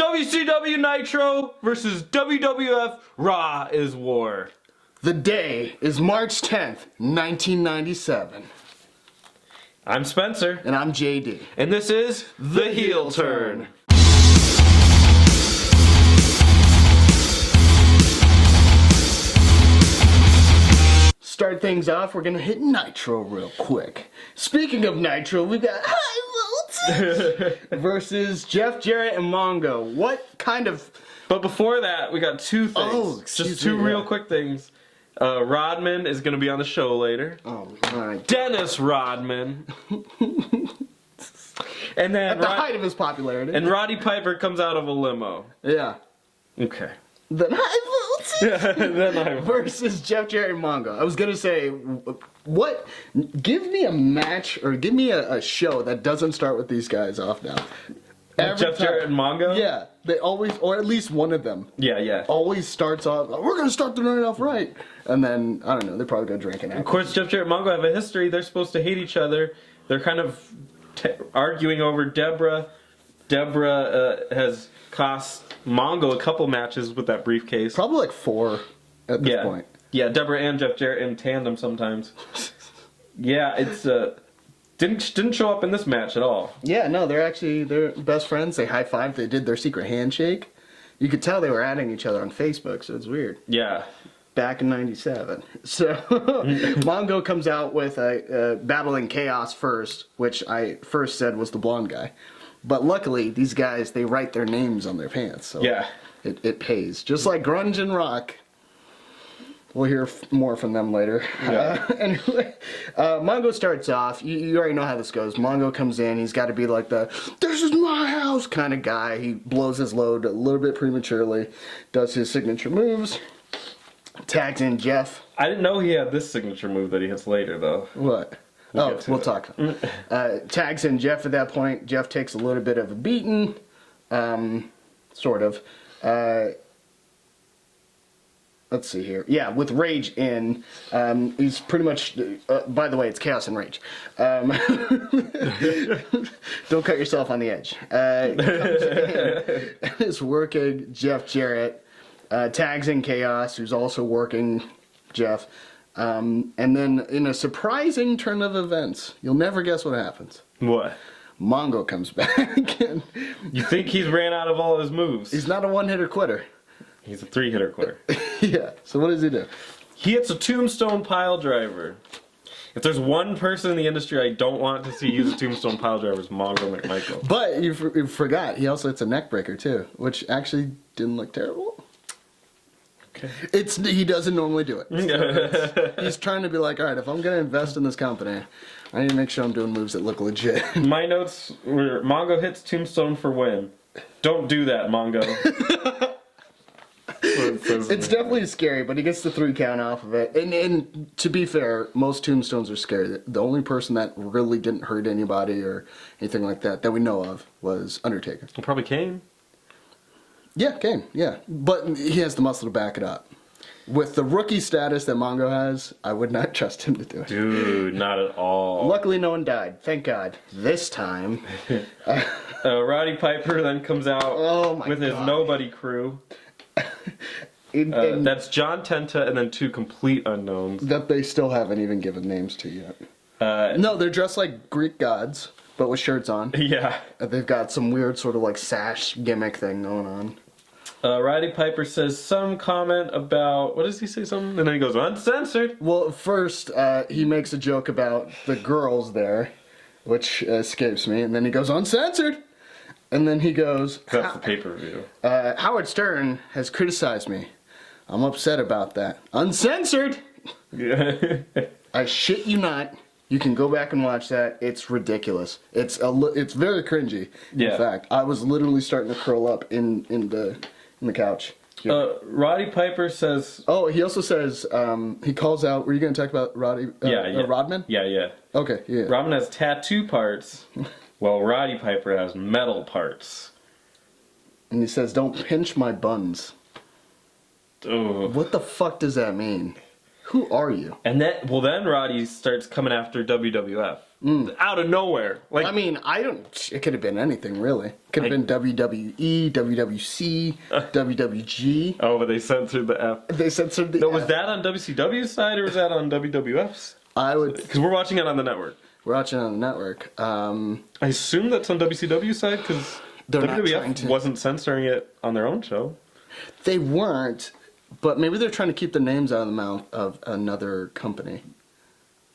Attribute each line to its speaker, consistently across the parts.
Speaker 1: WCW Nitro versus WWF Raw is war.
Speaker 2: The day is March 10th, 1997.
Speaker 1: I'm Spencer.
Speaker 2: And I'm JD.
Speaker 1: And this is The Heel Turn.
Speaker 2: Start things off, we're gonna hit Nitro real quick. Speaking of Nitro, we got High Voltage versus Jeff Jarrett and Mongo. What kind of...
Speaker 1: But before that, we got two things.
Speaker 2: Oh,
Speaker 1: just two real quick things. Rodman is going to be on the show later.
Speaker 2: Oh, my.
Speaker 1: Dennis Rodman. And then
Speaker 2: At the height of his popularity.
Speaker 1: And Roddy Piper comes out of a limo.
Speaker 2: Yeah.
Speaker 1: Okay.
Speaker 2: Then High Voltage versus Jeff Jarrett and Mongo. I was gonna say, what? Give me a match or give me a show that doesn't start with these guys off now.
Speaker 1: Jeff Jarrett and Mongo?
Speaker 2: Yeah, they always, or at least one of them.
Speaker 1: Yeah.
Speaker 2: Always starts off, we're gonna start the night off right. And then, I don't know, they probably go drinking.
Speaker 1: Of course, Jeff Jarrett and Mongo have a history. They're supposed to hate each other. They're kind of arguing over Deborah. Deborah has cost Mongo a couple matches with that briefcase.
Speaker 2: Probably like 4 at this point.
Speaker 1: Yeah, Deborah and Jeff Jarrett in tandem sometimes. Yeah, it's didn't show up in this match at all.
Speaker 2: Yeah, no, they're best friends. They high-fived. They did their secret handshake. You could tell they were adding each other on Facebook, so it's weird.
Speaker 1: Yeah.
Speaker 2: Back in '97. So Mongo comes out with Battling Chaos first, which I first said was the blonde guy. But luckily, these guys, they write their names on their pants, so
Speaker 1: yeah,
Speaker 2: it pays. Just like grunge and rock. We'll hear more from them later.
Speaker 1: Yeah.
Speaker 2: Anyway, Mongo starts off. You already know how this goes. Mongo comes in. He's got to be like the, this is my house kind of guy. He blows his load a little bit prematurely. Does his signature moves. Tags in Jeff.
Speaker 1: I didn't know he had this signature move that he hits later, though.
Speaker 2: What? We'll talk. Tags in Jeff at that point. Jeff takes a little bit of a beating. Sort of. Let's see here. Yeah, with Rage in, he's pretty much, by the way, it's Chaos and Rage. Don't cut yourself on the edge. Is working Jeff Jarrett, tags in Chaos, who's also working Jeff. And then in a surprising turn of events, you'll never guess what happens.
Speaker 1: What?
Speaker 2: Mongo comes back. And
Speaker 1: you think he's ran out of all his moves?
Speaker 2: He's not a one-hitter quitter.
Speaker 1: He's a 3-hitter quitter.
Speaker 2: Yeah, so what does he do?
Speaker 1: He hits a tombstone pile driver. If there's one person in the industry I don't want to see use a tombstone pile driver, it's Mongo McMichael.
Speaker 2: But you forgot, he also hits a neck breaker too, which actually didn't look terrible.
Speaker 1: Okay.
Speaker 2: He doesn't normally do it. So he's trying to be like, alright, if I'm going to invest in this company, I need to make sure I'm doing moves that look legit.
Speaker 1: My notes were, Mongo hits tombstone for win. Don't do that, Mongo.
Speaker 2: It's definitely scary, but he gets the 3 count off of it. And to be fair, most tombstones are scary. The only person that really didn't hurt anybody or anything like that we know of was Undertaker.
Speaker 1: Well, probably Kane.
Speaker 2: Yeah, Kane, yeah. But he has the muscle to back it up. With the rookie status that Mongo has, I would not trust him to do it.
Speaker 1: Dude, not at all.
Speaker 2: Luckily, no one died. Thank God. This time.
Speaker 1: Roddy Piper then comes out with his Nobody crew. That's John Tenta and then 2 complete unknowns.
Speaker 2: That they still haven't even given names to yet. No, they're dressed like Greek gods, but with shirts on.
Speaker 1: Yeah.
Speaker 2: They've got some weird sort of like sash gimmick thing going on.
Speaker 1: Roddy Piper says some comment about, what does he say, something? And then he goes, uncensored.
Speaker 2: Well, first, he makes a joke about the girls there, which escapes me, and then he goes, uncensored! And then he goes,
Speaker 1: that's the pay-per-view.
Speaker 2: Howard Stern has criticized me. I'm upset about that. Uncensored!
Speaker 1: Yeah.
Speaker 2: I shit you not. You can go back and watch that. It's ridiculous. It's very cringy.
Speaker 1: Yeah.
Speaker 2: In fact, I was literally starting to curl up in the couch.
Speaker 1: Roddy Piper says...
Speaker 2: Oh, he also says, he calls out... Were you going to talk about Rodman?
Speaker 1: Yeah.
Speaker 2: Okay, yeah.
Speaker 1: Rodman has tattoo parts, while Roddy Piper has metal parts.
Speaker 2: And he says, don't pinch my buns.
Speaker 1: Ugh.
Speaker 2: What the fuck does that mean? Who are you?
Speaker 1: And then Roddy starts coming after WWF. out of nowhere. Like,
Speaker 2: I mean, it could have been anything, really. Could have been WWE, WWC, WWG.
Speaker 1: Oh, but they censored the F.
Speaker 2: They censored the
Speaker 1: No,
Speaker 2: F.
Speaker 1: was that on WCW's side or was that on WWF's?
Speaker 2: Because
Speaker 1: we're watching it on the network.
Speaker 2: we're watching it on the network.
Speaker 1: I assume that's on WCW's side because
Speaker 2: They're not trying
Speaker 1: WWF
Speaker 2: to.
Speaker 1: wasn't censoring it on their own show.
Speaker 2: They weren't, but maybe they're trying to keep the names out of the mouth of another company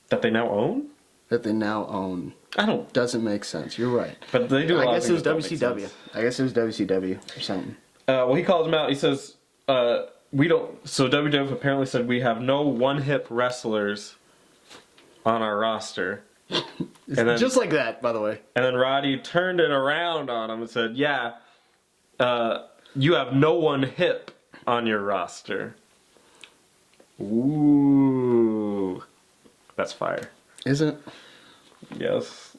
Speaker 1: That they now own?
Speaker 2: that they now own.
Speaker 1: I don't.
Speaker 2: Doesn't make sense. You're right.
Speaker 1: But they do a lot
Speaker 2: I
Speaker 1: of
Speaker 2: guess it was
Speaker 1: things that don't make
Speaker 2: WCW.
Speaker 1: sense.
Speaker 2: I guess it was WCW or something.
Speaker 1: Well, he calls him out. He says, we don't. So WWF apparently said we have no one-hip wrestlers on our roster. And then,
Speaker 2: Just like that, by the way.
Speaker 1: and then Roddy turned it around on him and said, yeah, you have no one hip on your roster. Ooh. That's fire.
Speaker 2: Isn't it?
Speaker 1: Yes.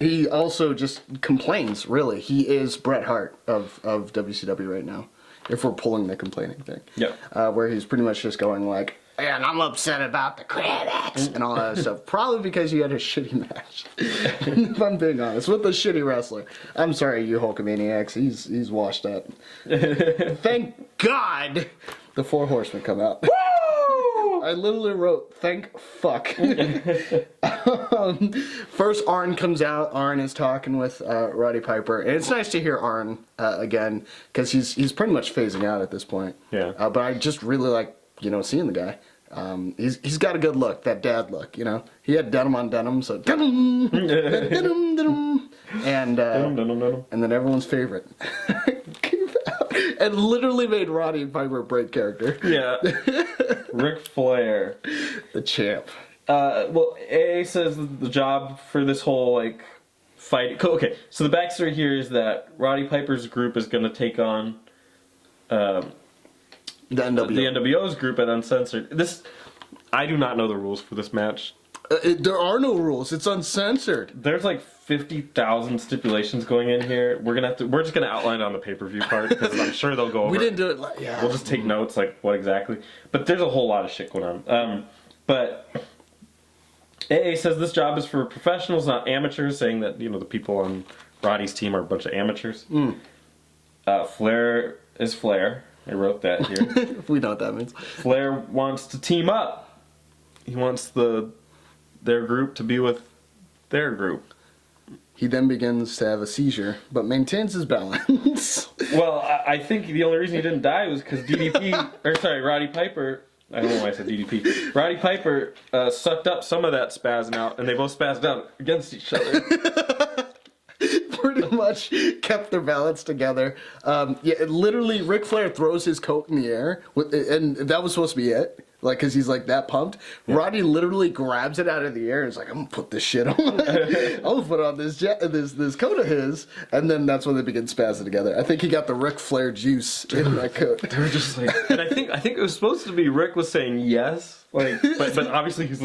Speaker 2: He also just complains, really. He is Bret Hart of WCW right now, if we're pulling the complaining thing.
Speaker 1: Yep.
Speaker 2: Where he's pretty much just going like, and I'm upset about the critics and all that stuff. Probably because you had a shitty match. If I'm being honest, with the shitty wrestler. I'm sorry, you Hulkamaniacs. He's washed up. Thank God the Four Horsemen come out. I literally wrote, thank fuck. First, Arn comes out. Arn is talking with Roddy Piper. And it's nice to hear Arn again, because he's pretty much phasing out at this point.
Speaker 1: Yeah.
Speaker 2: But I just really like, seeing the guy. He's got a good look, that dad look, He had denim on denim, so denim, denim, denim. And then everyone's favorite. And literally made Roddy Piper a great character.
Speaker 1: Yeah. Ric Flair.
Speaker 2: The champ.
Speaker 1: Well, AA says that the job for this whole, fight... Okay, so the backstory here is that Roddy Piper's group is going to take on
Speaker 2: The NWO.
Speaker 1: the NWO's group at Uncensored. I do not know the rules for this match.
Speaker 2: There are no rules. It's uncensored.
Speaker 1: There's 50,000 stipulations going in here. We're just gonna outline it on the pay-per-view part because I'm sure they'll go over.
Speaker 2: We didn't
Speaker 1: it.
Speaker 2: do it. Yeah.
Speaker 1: We'll just take notes, what exactly. But there's a whole lot of shit going on. But AA says this job is for professionals, not amateurs, saying that the people on Roddy's team are a bunch of amateurs. Flair is Flair. I wrote that here.
Speaker 2: We know what that means.
Speaker 1: Flair wants to team up. He wants their group to be with their group.
Speaker 2: He then begins to have a seizure, but maintains his balance.
Speaker 1: Well, I think the only reason he didn't die was because Roddy Piper. I don't know why I said DDP. Roddy Piper sucked up some of that spazzing out, and they both spazzed out against each other.
Speaker 2: Pretty much kept their balance together. Literally, Ric Flair throws his coat in the air, and that was supposed to be it. Because he's that pumped. Yeah. Roddy literally grabs it out of the air and is like, I'm gonna put this shit on. I'm gonna put on this coat of his. And then that's when they begin spazzing together. I think he got the Ric Flair juice in that coat.
Speaker 1: They were just and I think it was supposed to be Rick was saying yes, but obviously he's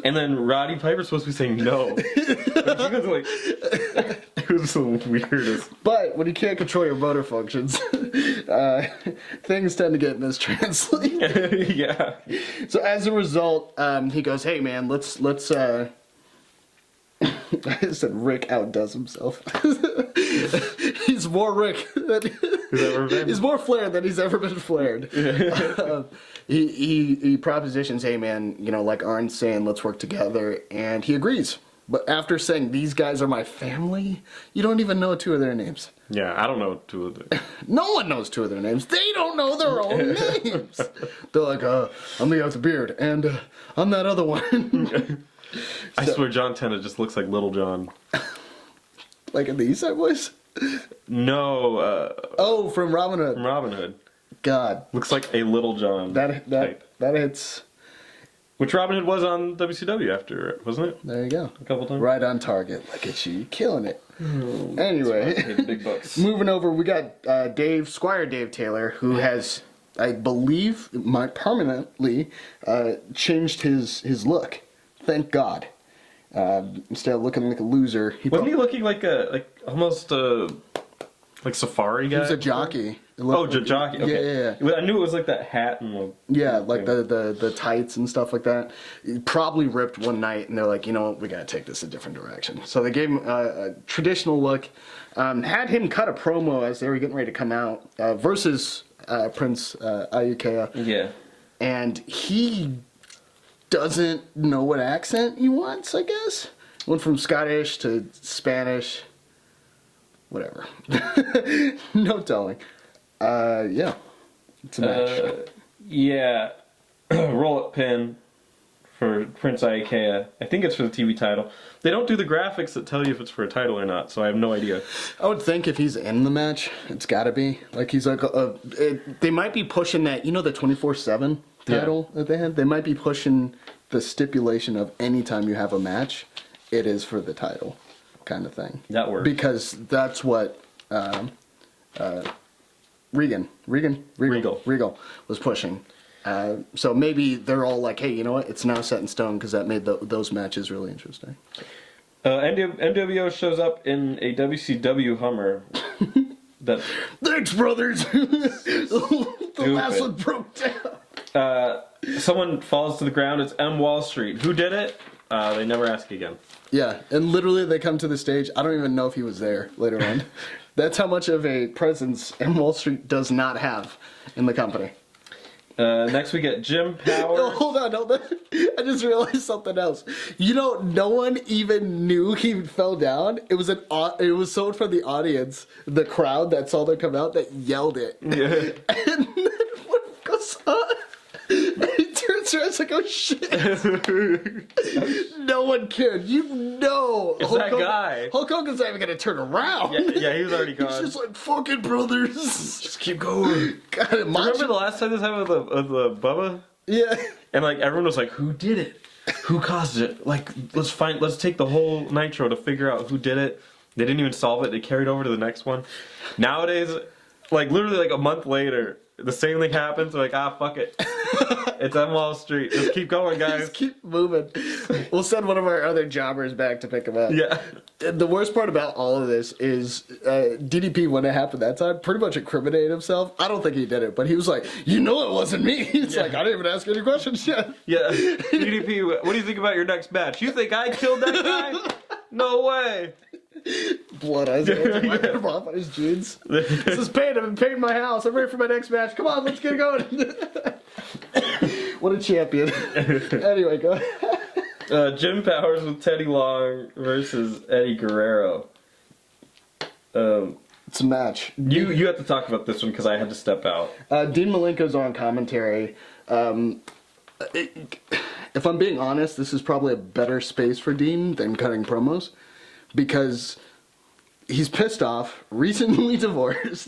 Speaker 1: and then Roddy Piper's supposed to be saying no. It was the weirdest.
Speaker 2: But when you can't control your motor functions, things tend to get mistranslated.
Speaker 1: Yeah.
Speaker 2: So as a result, he goes, "Hey man, let's." I said Rick outdoes himself. He's more Rick he's more Flair than he's ever been flared. He propositions, "Hey man, like Arn's saying, let's work together," and he agrees. But after saying these guys are my family, you don't even know two of their names.
Speaker 1: Yeah, I don't know two of them.
Speaker 2: No one knows two of their names. They don't know their own names. They're like, I'm the guy with the beard, and I'm that other one.
Speaker 1: I swear John Tena just looks like Little John.
Speaker 2: Like in the East Side Boys?
Speaker 1: No.
Speaker 2: From Robin Hood.
Speaker 1: From Robin Hood.
Speaker 2: God.
Speaker 1: Looks like a Little John type.
Speaker 2: That hits.
Speaker 1: Which Robin Hood was on WCW after, wasn't it?
Speaker 2: There you go.
Speaker 1: A couple times.
Speaker 2: Right on target. Look at you. You're killing it. Anyway.
Speaker 1: Big bucks.
Speaker 2: Moving over, we got Squire Dave Taylor, who has, I believe, permanently changed his look. Thank God. Instead of looking like a loser,
Speaker 1: Wasn't he looking like almost Like Safari guy?
Speaker 2: He was a jockey.
Speaker 1: Jockey. Okay.
Speaker 2: Yeah.
Speaker 1: I knew it was like that hat and
Speaker 2: the tights and stuff like that. He probably ripped one night, and they're like, you know what, we gotta take this a different direction. So they gave him a traditional look, had him cut a promo as they were getting ready to come out versus Prince Ayukea.
Speaker 1: Yeah.
Speaker 2: And he doesn't know what accent he wants, I guess. Went from Scottish to Spanish. Whatever. No telling. Yeah. It's a match.
Speaker 1: Yeah. Roll-up pin for Prince Ikea. I think it's for the TV title. They don't do the graphics that tell you if it's for a title or not, so I have no idea.
Speaker 2: I would think if he's in the match, it's gotta be. Like, he's like, they might be pushing that, you know, the 24/7 title that they had? They might be pushing the stipulation of anytime you have a match, it is for the title kind of thing.
Speaker 1: That works.
Speaker 2: Because that's what Regal was pushing. So maybe they're all like, hey, you know what? It's now set in stone because that made those matches really interesting.
Speaker 1: NWO shows up in a WCW Hummer.
Speaker 2: Thanks, brothers! The last one broke down.
Speaker 1: Someone falls to the ground. It's M. Wall Street. Who did it? They never ask again.
Speaker 2: Yeah, and literally they come to the stage. I don't even know if he was there later on. That's how much of a presence M. Wall Street does not have in the company.
Speaker 1: Next we get Jim Powers.
Speaker 2: No, hold on. I just realized something else. You know, no one even knew he fell down. It was someone from the audience, the crowd that saw them come out, that yelled it.
Speaker 1: Yeah.
Speaker 2: And then when it goes on, he turns around and like, oh shit. No one cared. You know.
Speaker 1: It's that guy.
Speaker 2: Hulk Hogan's not even going to turn around.
Speaker 1: Yeah, he was already gone.
Speaker 2: He's just like, fucking brothers.
Speaker 1: Just keep going.
Speaker 2: God,
Speaker 1: remember the last time this happened with the Bubba?
Speaker 2: Yeah.
Speaker 1: And like everyone was like, who did it? Who caused it? Like, let's take the whole Nitro to figure out who did it. They didn't even solve it. They carried over to the next one. Nowadays, like literally like a month later, the same thing happens. They're like, fuck it. It's on Wall Street. Just keep going, guys.
Speaker 2: Just keep moving. We'll send one of our other jobbers back to pick him up.
Speaker 1: Yeah.
Speaker 2: The worst part about all of this is DDP, when it happened that time, pretty much incriminated himself. I don't think he did it, but he was like, you know it wasn't me. It's like, I didn't even ask any questions yet.
Speaker 1: Yeah. DDP, what do you think about your next match? You think I killed that guy? No way.
Speaker 2: Blood on his hands, wiping him off on his jeans. This is pain. I've been painting my house. I'm ready for my next match. Come on, let's get it going. What a champion. Anyway, go ahead.
Speaker 1: Jim Powers with Teddy Long versus Eddie Guerrero.
Speaker 2: It's a match.
Speaker 1: You have to talk about this one because I had to step out.
Speaker 2: Dean Malenko's on commentary. If I'm being honest, this is probably a better space for Dean than cutting promos. Because he's pissed off, recently divorced,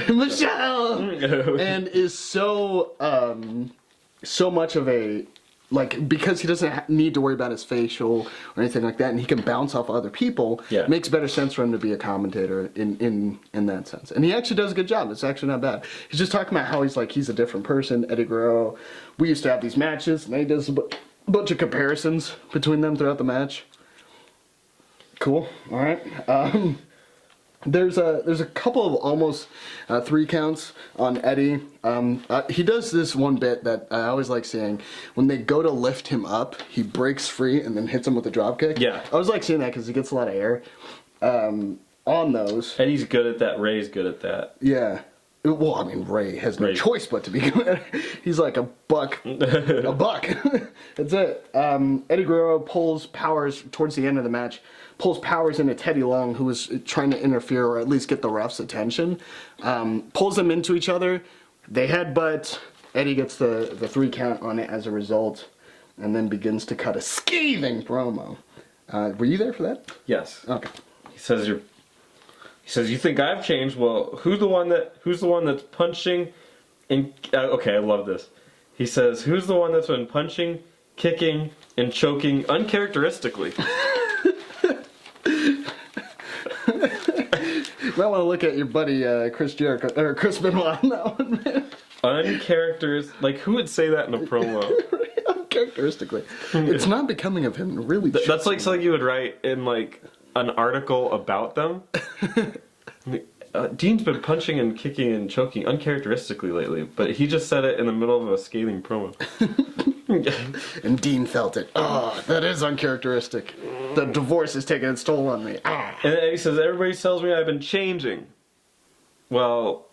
Speaker 2: Michelle, and is so much of a, like, because he doesn't need to worry about his facial or anything like that, and he can bounce off other people.
Speaker 1: Yeah.
Speaker 2: It makes better sense for him to be a commentator in that sense, and he actually does a good job. It's actually not bad. He's just talking about how he's a different person. Eddie Guerrero, we used to have these matches, and he does bunch of comparisons between them throughout the match. Cool. All right. There's a couple of almost 3 counts on Eddie. He does this one bit that I always like seeing. When they go to lift him up, he breaks free and then hits him with a drop kick.
Speaker 1: Yeah.
Speaker 2: I always like seeing that because he gets a lot of air on those.
Speaker 1: Eddie's good at that. Ray's good at that.
Speaker 2: Yeah. Well, I mean, Ray has no choice but to be good. He's like a buck. A buck. That's it. Eddie Guerrero pulls Powers towards the end of the match. Pulls Powers into Teddy Long, who was trying to interfere or at least get the ref's attention. Pulls them into each other. They headbutt. Eddie gets the 3 count on it as a result. And then begins to cut a scathing promo. Were you there for that?
Speaker 1: Yes.
Speaker 2: Okay.
Speaker 1: He says you think I've changed? Well, who's the one that's punching and okay, I love this. He says, who's the one that's been punching, kicking, and choking uncharacteristically?
Speaker 2: You might want to look at your buddy Chris Jericho or Chris Benoit on that one, man.
Speaker 1: Like who would say that in a promo?
Speaker 2: Uncharacteristically. It's not becoming of him, really.
Speaker 1: That's like something you would write in like an article about them. Dean's been punching and kicking and choking uncharacteristically lately, but he just said it in the middle of a scathing promo.
Speaker 2: And Dean felt it. Oh, that is uncharacteristic. The divorce is taking its toll on me. Ah.
Speaker 1: And then he says, everybody tells me I've been changing. Well,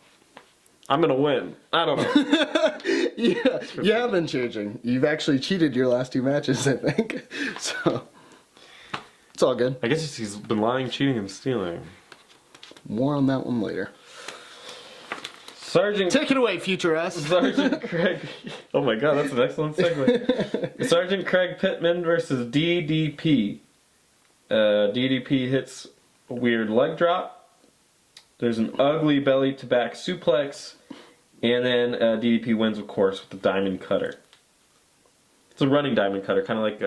Speaker 1: I'm going to win. I don't know.
Speaker 2: Yeah, you have been changing. You've actually cheated your last 2 matches, I think. So, it's all good.
Speaker 1: I guess he's been lying, cheating, and stealing.
Speaker 2: More on that one later.
Speaker 1: Sergeant...
Speaker 2: Take it away, Future S.
Speaker 1: Sergeant Craig... Oh my god, that's an excellent segue. Sergeant Craig Pittman versus DDP. DDP hits a weird leg drop. There's an ugly belly to back suplex. And then DDP wins, of course, with the diamond cutter. It's a running diamond cutter, kind of like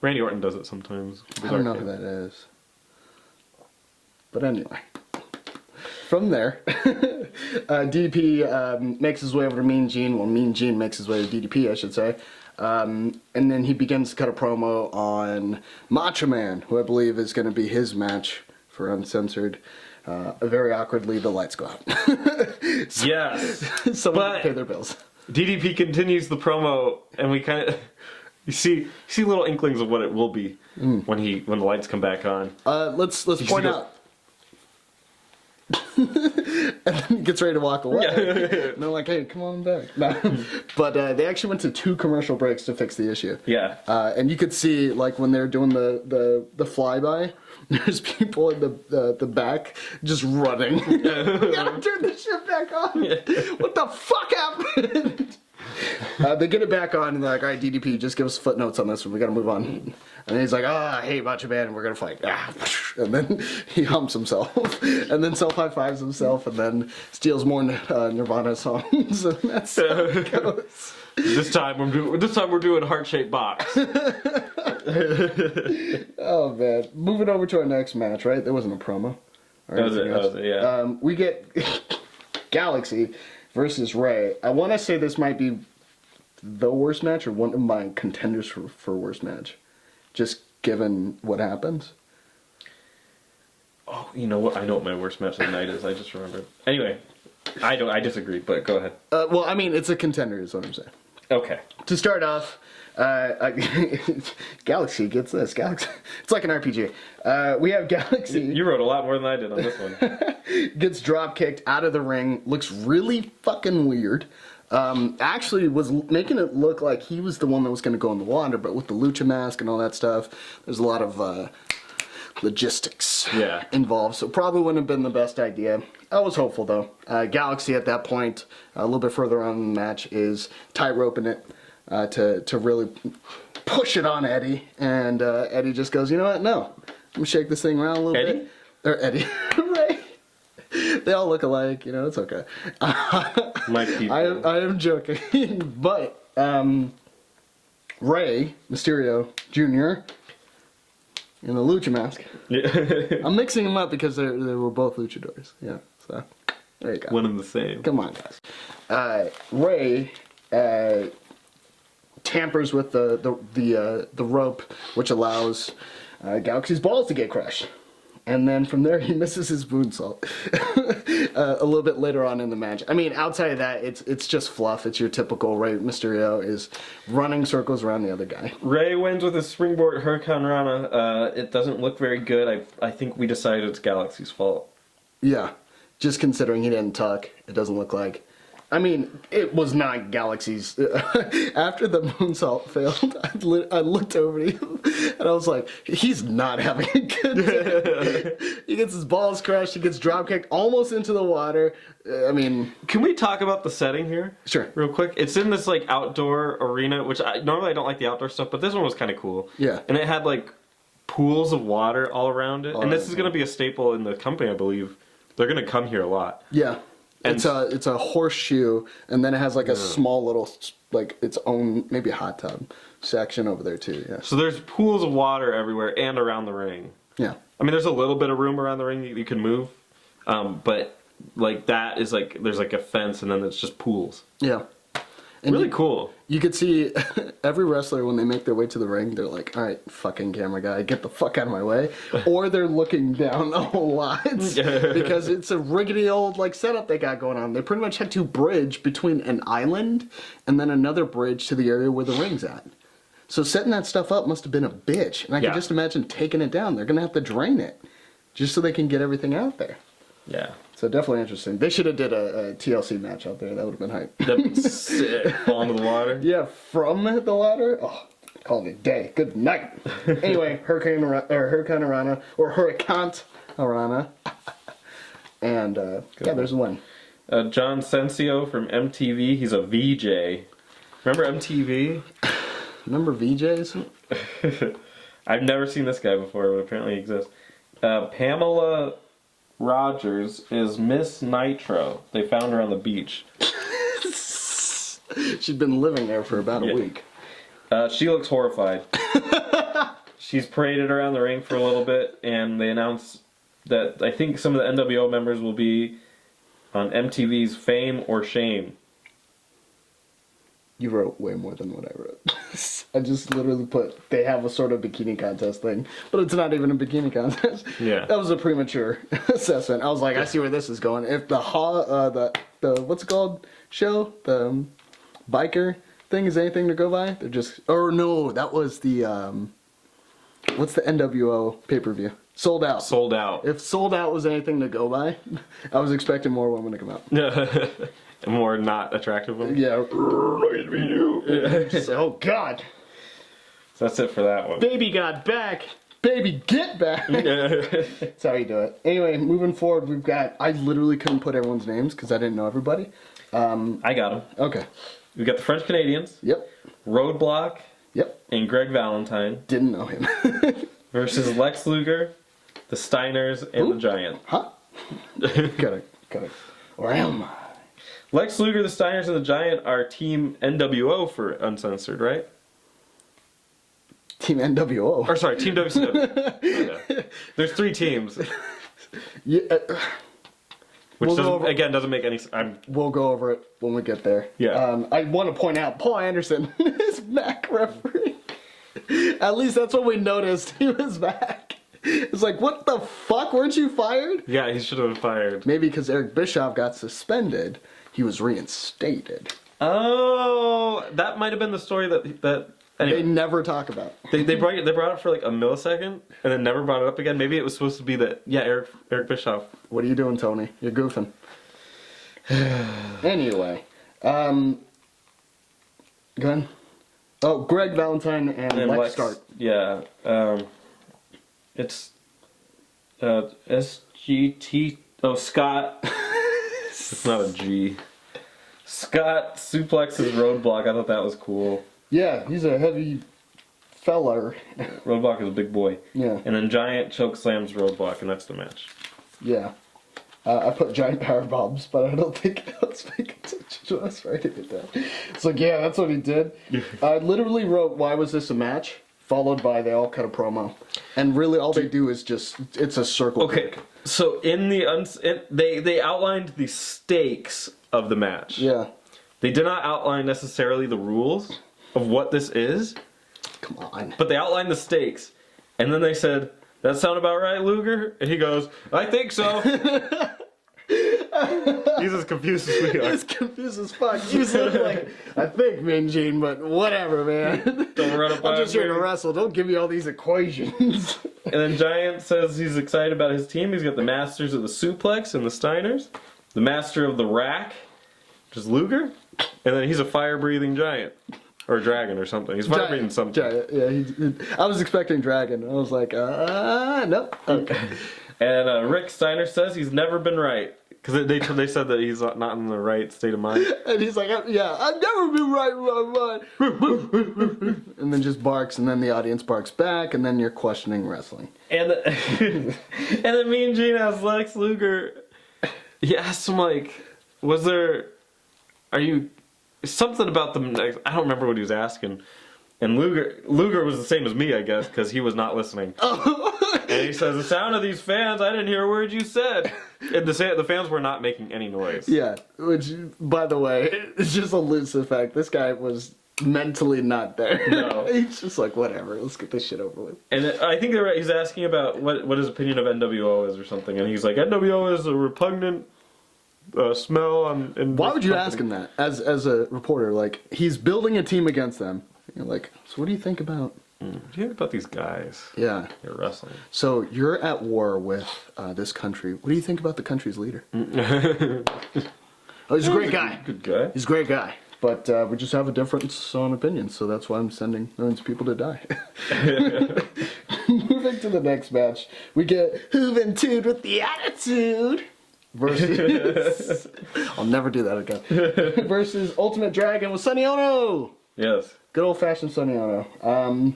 Speaker 1: Randy Orton does it sometimes.
Speaker 2: I don't know who that is. But anyway. From there, DDP makes his way over to Mean Gene. Well, Mean Gene makes his way to DDP, I should say. And then he begins to cut a promo on Macho Man, who I believe is going to be his match for Uncensored. Very awkwardly, the lights go out.
Speaker 1: Yes.
Speaker 2: Someone can pay their bills.
Speaker 1: DDP continues the promo, and we kind of... You see little inklings of what it will be when the lights come back on.
Speaker 2: Let's point out... and then he gets ready to walk away.
Speaker 1: Yeah.
Speaker 2: And they're like, hey, come on back. No. But they actually went to 2 commercial breaks to fix the issue.
Speaker 1: Yeah.
Speaker 2: And you could see, like, when they're doing the flyby, there's people in the back just running. We gotta turn this shit back on. Yeah. What the fuck happened? They get it back on and they're like, all right, DDP, just give us footnotes on this one. We gotta move on. And he's like, hey, Macho Man, we're gonna fight. And then he humps himself. And then self-high-fives himself and then steals more Nirvana songs. And that's how it goes.
Speaker 1: This time we're doing heart-shaped box.
Speaker 2: Oh, man. Moving over to our next match, right? There wasn't a promo.
Speaker 1: That was it, yeah.
Speaker 2: We get Galaxy versus Ray. I want to say this might be the worst match or one of my contenders for worst match. Just given what happens.
Speaker 1: Oh, you know what? I know what my worst match of the night is. I just remembered. Anyway, I disagree, but go ahead.
Speaker 2: Well, I mean, it's a contender is what I'm saying.
Speaker 1: Okay.
Speaker 2: To start off, Galaxy gets this. Galaxy. It's like an RPG. We have Galaxy.
Speaker 1: You wrote a lot more than I did on this one.
Speaker 2: Gets drop kicked out of the ring. Looks really fucking weird. Actually was making it look like he was the one that was going to go in the water, but with the lucha mask and all that stuff, there's a lot of logistics involved, so probably wouldn't have been the best idea. I was hopeful though. Galaxy at that point, a little bit further on in the match, is tight-roping it to really push it on Eddie, and Eddie just goes, you know what, no. I'm going to shake this thing around a little bit. Or Eddie. Ray. They all look alike, you know, it's okay.
Speaker 1: My people.
Speaker 2: I am joking. But Ray Mysterio Jr. in the lucha mask. Yeah. I'm mixing them up because they were both luchadors. Yeah, so there you go.
Speaker 1: One and the same.
Speaker 2: Come on, guys. Ray tampers with the rope, which allows Galaxy's balls to get crushed. And then from there, he misses his moonsault a little bit later on in the match. I mean, outside of that, it's just fluff. It's your typical Rey Mysterio is running circles around the other guy.
Speaker 1: Ray wins with a springboard Hurricane Rana. It doesn't look very good. I think we decided it's Galaxy's fault.
Speaker 2: Yeah, just considering he didn't tuck, it doesn't look like. I mean, it was not Galaxy's. After the moonsault failed, I looked over to him, and I was like, he's not having a good day. He gets his balls crushed, he gets drop kicked almost into the water. I mean...
Speaker 1: Can we talk about the setting here?
Speaker 2: Sure. Real
Speaker 1: quick? It's in this, like, outdoor arena, which normally I don't like the outdoor stuff, but this one was kind of cool.
Speaker 2: Yeah.
Speaker 1: And it had, like, pools of water all around it. And this is going to be a staple in the company, I believe. They're going to come here a lot.
Speaker 2: Yeah. It's a horseshoe, and then it has like a small little, like its own, maybe a hot tub section over there too. Yeah.
Speaker 1: So there's pools of water everywhere and around the ring.
Speaker 2: Yeah.
Speaker 1: I mean, there's a little bit of room around the ring that you can move, but like that is like there's like a fence, and then it's just pools.
Speaker 2: Yeah. And
Speaker 1: Really cool.
Speaker 2: You could see every wrestler when they make their way to the ring, they're like, all right, fucking camera guy, get the fuck out of my way. Or they're looking down a lot because it's a rickety old like setup they got going on. They pretty much had to bridge between an island and then another bridge to the area where the ring's at. So setting that stuff up must have been a bitch. And I can just imagine taking it down. They're going to have to drain it just so they can get everything out there.
Speaker 1: Yeah.
Speaker 2: So definitely interesting. They should have did a TLC match out there. That would have been hype.
Speaker 1: Sick. Fall into the water.
Speaker 2: Yeah, from the ladder. Oh, call it a day. Good night. Anyway, Hurricane Arana, and yeah, there's one.
Speaker 1: John Sensio from MTV. He's a VJ. Remember MTV?
Speaker 2: Remember VJs?
Speaker 1: I've never seen this guy before, but apparently he exists. Pamela Rogers is Miss Nitro. They found her on the beach.
Speaker 2: She'd been living there for about a week.
Speaker 1: She looks horrified. She's paraded around the ring for a little bit, and they announced that I think some of the NWO members will be on MTV's Fame or Shame.
Speaker 2: You wrote way more than what I wrote. I just literally put, they have a sort of bikini contest thing, but it's not even a bikini contest.
Speaker 1: Yeah.
Speaker 2: That was a premature assessment. I was like, I see where this is going. If the what's it called show, the biker thing is anything to go by, they're just, or no, that was the, what's the NWO pay-per-view? Sold Out.
Speaker 1: Sold Out.
Speaker 2: If Sold Out was anything to go by, I was expecting more women to come out.
Speaker 1: More not attractive women?
Speaker 2: Yeah. Oh, God.
Speaker 1: So that's it for that one.
Speaker 2: Baby got back. Baby, get back. That's how you do it. Anyway, moving forward, we've got, I literally couldn't put everyone's names because I didn't know everybody.
Speaker 1: I got them.
Speaker 2: Okay.
Speaker 1: We got the French Canadians.
Speaker 2: Yep.
Speaker 1: Roadblock.
Speaker 2: Yep.
Speaker 1: And Greg Valentine.
Speaker 2: Didn't know him.
Speaker 1: Versus Lex Luger, the Steiners, and the Giant.
Speaker 2: Huh? Got it. Or am I?
Speaker 1: Lex Luger, the Steiners, and the Giant are Team NWO for Uncensored, right?
Speaker 2: Team NWO.
Speaker 1: Or sorry, Team WCW. Yeah. There's 3 teams.
Speaker 2: Yeah.
Speaker 1: Which doesn't make any sense.
Speaker 2: We'll go over it when we get there.
Speaker 1: Yeah.
Speaker 2: I want to point out Paul Anderson is back referee. At least that's what we noticed. He was back. It's like, what the fuck? Weren't you fired?
Speaker 1: Yeah, he should have been fired.
Speaker 2: Maybe because Eric Bischoff got suspended, he was reinstated.
Speaker 1: Oh, that might have been the story that anyway.
Speaker 2: They never talk about.
Speaker 1: They brought it for like a millisecond and then never brought it up again. Maybe it was supposed to be that Eric Bischoff.
Speaker 2: What are you doing, Tony? You're goofing. Anyway, go ahead. Oh, Greg Valentine and Lex start.
Speaker 1: Yeah, it's SGT. Oh, Scott. It's not a G. Scott suplexes Roadblock. I thought that was cool.
Speaker 2: Yeah, he's a heavy fella.
Speaker 1: Roadblock is a big boy.
Speaker 2: Yeah.
Speaker 1: And then Giant choke slams Roadblock, and that's the match.
Speaker 2: Yeah. I put giant power bombs, but I don't think I was paying attention to us writing it down. It's like, yeah, that's what he did. I literally wrote, why was this a match? Followed by they all cut a promo. And really all they do is just, it's a circle.
Speaker 1: Okay, so in the, they outlined the stakes of the match.
Speaker 2: Yeah.
Speaker 1: They did not outline necessarily the rules of what this is.
Speaker 2: Come on.
Speaker 1: But they outlined the stakes. And then they said, that sound about right, Luger? And he goes, I think so. He's as confused as we are.
Speaker 2: He's confused as fuck. He's like, I think, Mean Gene, but whatever, man.
Speaker 1: Don't run up
Speaker 2: I'm just here to wrestle. Don't give me all these equations.
Speaker 1: And then Giant says he's excited about his team. He's got the masters of the suplex and the Steiners. The master of the rack, which is Luger. And then he's a fire-breathing giant. Or dragon or something. He's fire-breathing something.
Speaker 2: Giant, yeah. I was expecting dragon. I was like, nope. Okay.
Speaker 1: And Rick Steiner says he's never been right. Because they said that he's not in the right state of mind.
Speaker 2: And he's like, yeah, I've never been right in my mind. And then just barks, and then the audience barks back, and then you're questioning wrestling.
Speaker 1: And then Mean Gene asks Lex Luger, he asked him, like, are you, something about the, I don't remember what he was asking. And Luger was the same as me, I guess, because he was not listening. And he says, the sound of these fans, I didn't hear a word you said. And the fans were not making any noise.
Speaker 2: Yeah, which, by the way, it's just alludes to the fact this guy was mentally not there.
Speaker 1: No.
Speaker 2: He's just like, whatever, let's get this shit over with.
Speaker 1: And I think he's asking about what his opinion of NWO is or something. And he's like, NWO is a repugnant smell.
Speaker 2: Why would you ask him that as a reporter? Like, he's building a team against them. You're like, so what do you think about...
Speaker 1: What do you think about these guys?
Speaker 2: Yeah.
Speaker 1: They're wrestling.
Speaker 2: So you're at war with this country. What do you think about the country's leader? Oh, he's a great guy.
Speaker 1: Good guy.
Speaker 2: He's a great guy. But we just have a difference on opinions, so that's why I'm sending millions of people to die. Moving to the next match, we get Juventud with the Attitude versus... I'll never do that again. Versus Ultimate Dragon with Sonny Ono.
Speaker 1: Yes.
Speaker 2: Good old-fashioned Sonny Ono.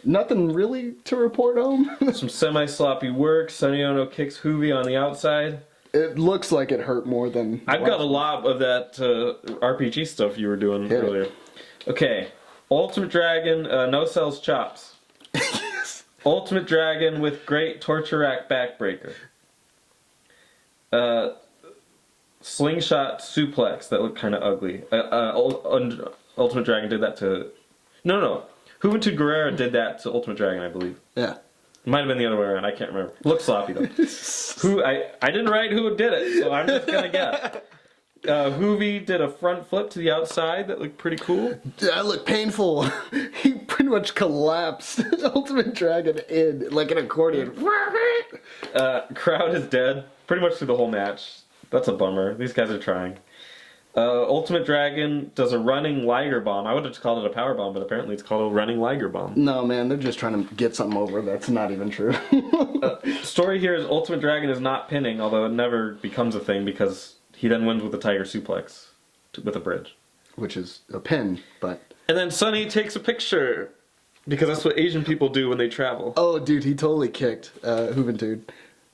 Speaker 2: Nothing really to report home.
Speaker 1: Some semi-sloppy work. Sonny Ono kicks Juvi on the outside.
Speaker 2: It looks like it hurt more than...
Speaker 1: I've got a lot of that RPG stuff you were doing earlier. Okay. Ultimate Dragon, no sells chops.
Speaker 2: Yes.
Speaker 1: Ultimate Dragon with great torture rack backbreaker. Slingshot suplex that looked kind of ugly. Ultimate Dragon did that to... No. Juventud Guerrera did that to Ultimate Dragon, I believe.
Speaker 2: Yeah.
Speaker 1: It might have been the other way around. I can't remember. Looks sloppy, though. I didn't write who did it, so I'm just going to guess. Juvi did a front flip to the outside that looked pretty cool.
Speaker 2: That looked painful. He pretty much collapsed Ultimate Dragon in like an accordion.
Speaker 1: Crowd is dead pretty much through the whole match. That's a bummer. These guys are trying. Ultimate Dragon does a running Liger Bomb. I would have just called it a power bomb, but apparently it's called a running Liger Bomb.
Speaker 2: No, man, they're just trying to get something over that's not even true.
Speaker 1: Story here is Ultimate Dragon is not pinning, although it never becomes a thing because he then wins with a Tiger Suplex with a bridge.
Speaker 2: Which is a pin, but...
Speaker 1: And then Sonny takes a picture because that's what Asian people do when they travel.
Speaker 2: Oh, dude, he totally kicked Juventud.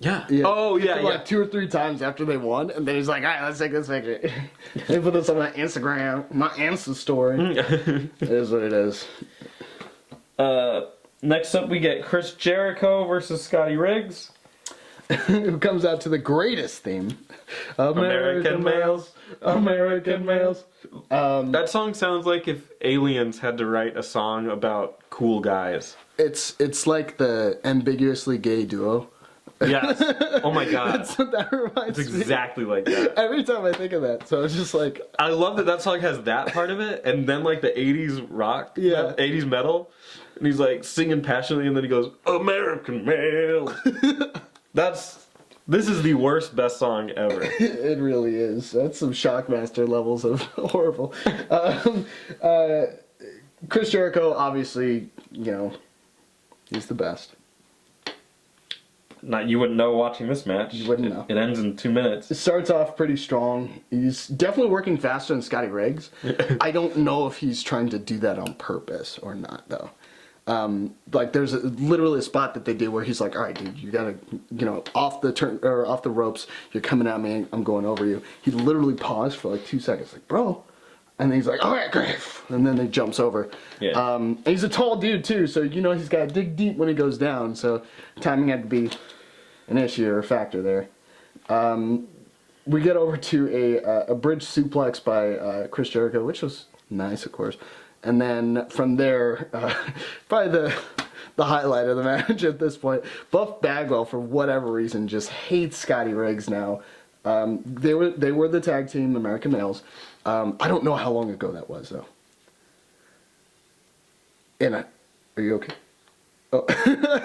Speaker 1: Yeah.
Speaker 2: Oh, yeah, Like 2 or 3 times after they won, and then he's like, all right, let's take this picture. They put this on my Instagram, my Insta story. It is what it is.
Speaker 1: Next up, we get Chris Jericho versus Scotty Riggs.
Speaker 2: Who comes out to the greatest theme.
Speaker 1: American males.
Speaker 2: American males.
Speaker 1: That song sounds like if aliens had to write a song about cool guys.
Speaker 2: It's like the ambiguously gay duo.
Speaker 1: Yes. Oh my god.
Speaker 2: That's what that reminds
Speaker 1: It's
Speaker 2: me.
Speaker 1: exactly like that.
Speaker 2: Every time I think of that, so it's just like...
Speaker 1: I love that song has that part of it, and then like the 80s rock, 80s metal, and he's like singing passionately, and then he goes, American male. This is the worst, best song ever.
Speaker 2: It really is. That's some Shockmaster levels of horrible. Chris Jericho, obviously, he's the best.
Speaker 1: You wouldn't know watching this match.
Speaker 2: You wouldn't know.
Speaker 1: It ends in 2 minutes.
Speaker 2: It starts off pretty strong. He's definitely working faster than Scotty Riggs. I don't know if he's trying to do that on purpose or not, though. Like there's literally a spot that they do where he's like, all right, dude, you gotta, off the ropes. You're coming at me. I'm going over you. He literally paused for like 2 seconds, like, bro. And then he's like, all right, great. And then he jumps over.
Speaker 1: Yeah.
Speaker 2: And he's a tall dude, too, so he's got to dig deep when he goes down. So timing had to be an issue or a factor there. We get over to a bridge suplex by Chris Jericho, which was nice, of course. And then from there, probably the highlight of the match at this point, Buff Bagwell, for whatever reason, just hates Scotty Riggs now. They were the tag team, American Males. I don't know how long ago that was, though. Are you okay? Oh,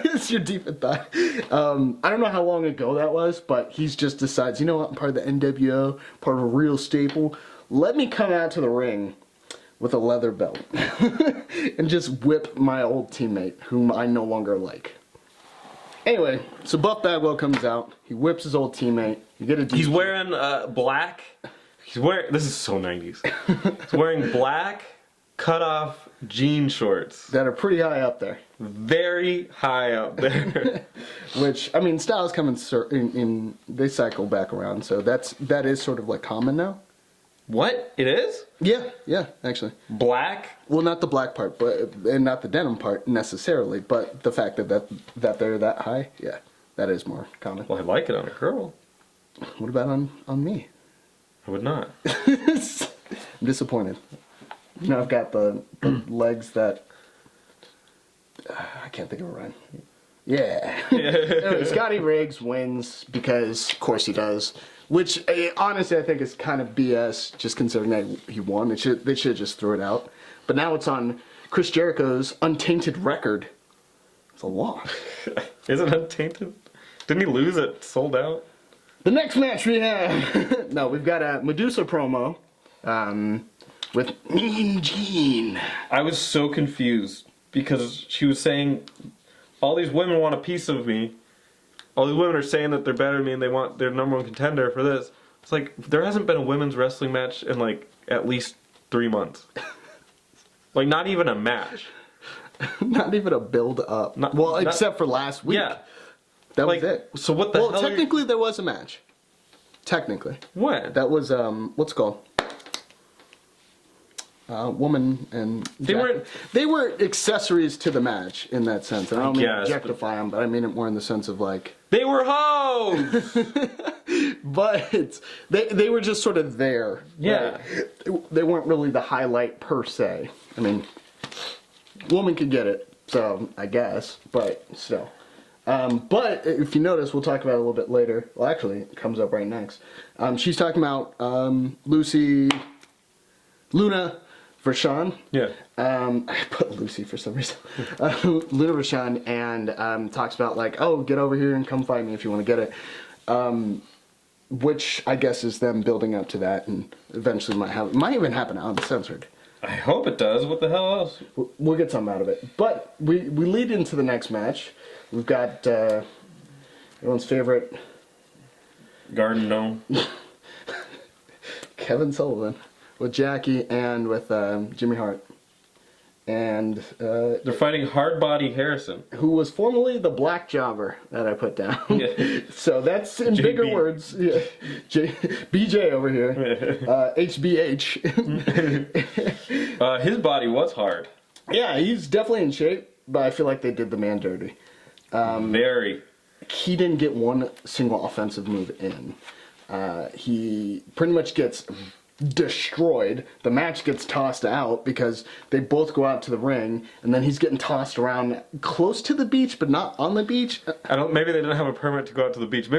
Speaker 2: it's your deep in thought. I don't know how long ago that was, but he just decides, you know what, I'm part of the NWO, part of a real staple. Let me come out to the ring with a leather belt and just whip my old teammate, whom I no longer like. Anyway, so Buff Bagwell comes out. He whips his old teammate. You get a DQ.
Speaker 1: He's wearing black. This is so 90s. He's wearing black cut-off jean shorts.
Speaker 2: That are pretty high up there.
Speaker 1: Very high up there.
Speaker 2: Which, I mean, styles come in they cycle back around, so that is sort of like common now.
Speaker 1: What? It is?
Speaker 2: Yeah, actually.
Speaker 1: Black?
Speaker 2: Well, not the black part, and not the denim part necessarily, but the fact that they're that high, yeah, that is more common.
Speaker 1: Well, I like it on a girl.
Speaker 2: What about on me?
Speaker 1: I would not.
Speaker 2: I'm disappointed. You know, I've got the legs that I can't think of a rhyme. Yeah. Anyway, Scotty Riggs wins because, of course, he does. Which, honestly, I think is kind of BS, just considering that he won. They should just throw it out. But now it's on Chris Jericho's untainted record. It's a loss.
Speaker 1: Is it untainted? Didn't he lose it sold out?
Speaker 2: The next match we have... No, we've got a Medusa promo with Mean Gene.
Speaker 1: I was so confused because she was saying, all these women want a piece of me. All these women are saying that they're better than me and they want their number one contender for this. It's like, there hasn't been a women's wrestling match in like at least 3 months. Like, not even a match.
Speaker 2: Not even a build up. Except for last week.
Speaker 1: Yeah.
Speaker 2: That
Speaker 1: like,
Speaker 2: was it.
Speaker 1: So what the hell?
Speaker 2: Well, technically there was a match. Technically.
Speaker 1: When?
Speaker 2: That was, what's it called? Woman and they were accessories to the match in that sense. And I don't mean to objectify them, but I mean it more in the sense of like
Speaker 1: they were hoes.
Speaker 2: But they were just sort of there.
Speaker 1: Yeah,
Speaker 2: they weren't really the highlight per se. I mean, woman could get it, so I guess, but still. But if you notice, we'll talk about it a little bit later. Well, actually, it comes up right next. She's talking about Luna Vachon.
Speaker 1: Yeah.
Speaker 2: I put Lucy for some reason. Luna Vachon, and talks about like, oh, get over here and come fight me if you want to get it. Which I guess is them building up to that, and eventually might even happen uncensored.
Speaker 1: I hope it does. What the hell else?
Speaker 2: We'll get something out of it. But we lead into the next match. We've got everyone's favorite
Speaker 1: Garden Gnome.
Speaker 2: Kevin Sullivan with Jackie and with Jimmy Hart. And
Speaker 1: they're fighting Hardbody Harrison,
Speaker 2: who was formerly the Black Jobber that I put down.
Speaker 1: Yeah.
Speaker 2: So that's in bigger words. Yeah. BJ over here. HBH.
Speaker 1: His body was hard.
Speaker 2: Yeah, he's definitely in shape, but I feel like they did the man dirty.
Speaker 1: Very.
Speaker 2: He didn't get one single offensive move in. He pretty much gets destroyed. The match gets tossed out because they both go out to the ring, and then he's getting tossed around close to the beach, but not on the beach.
Speaker 1: Maybe they didn't have a permit to go out to the beach.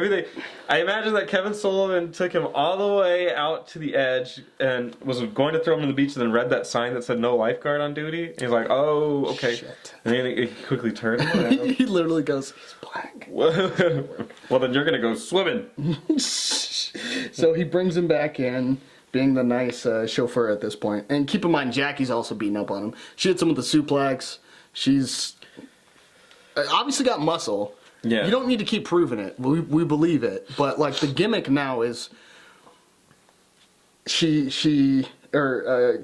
Speaker 1: I imagine that Kevin Sullivan took him all the way out to the edge and was going to throw him in the beach, and then read that sign that said no lifeguard on duty. And he's like, oh, okay.
Speaker 2: Shit.
Speaker 1: And then he quickly turned.
Speaker 2: He literally goes, he's black.
Speaker 1: Well, then you're gonna go swimming.
Speaker 2: So he brings him back in, being the nice chauffeur at this point. And keep in mind, Jackie's also beating up on him. She hits him with a suplex. She's obviously got muscle.
Speaker 1: Yeah.
Speaker 2: You don't need to keep proving it. We believe it. But like the gimmick now is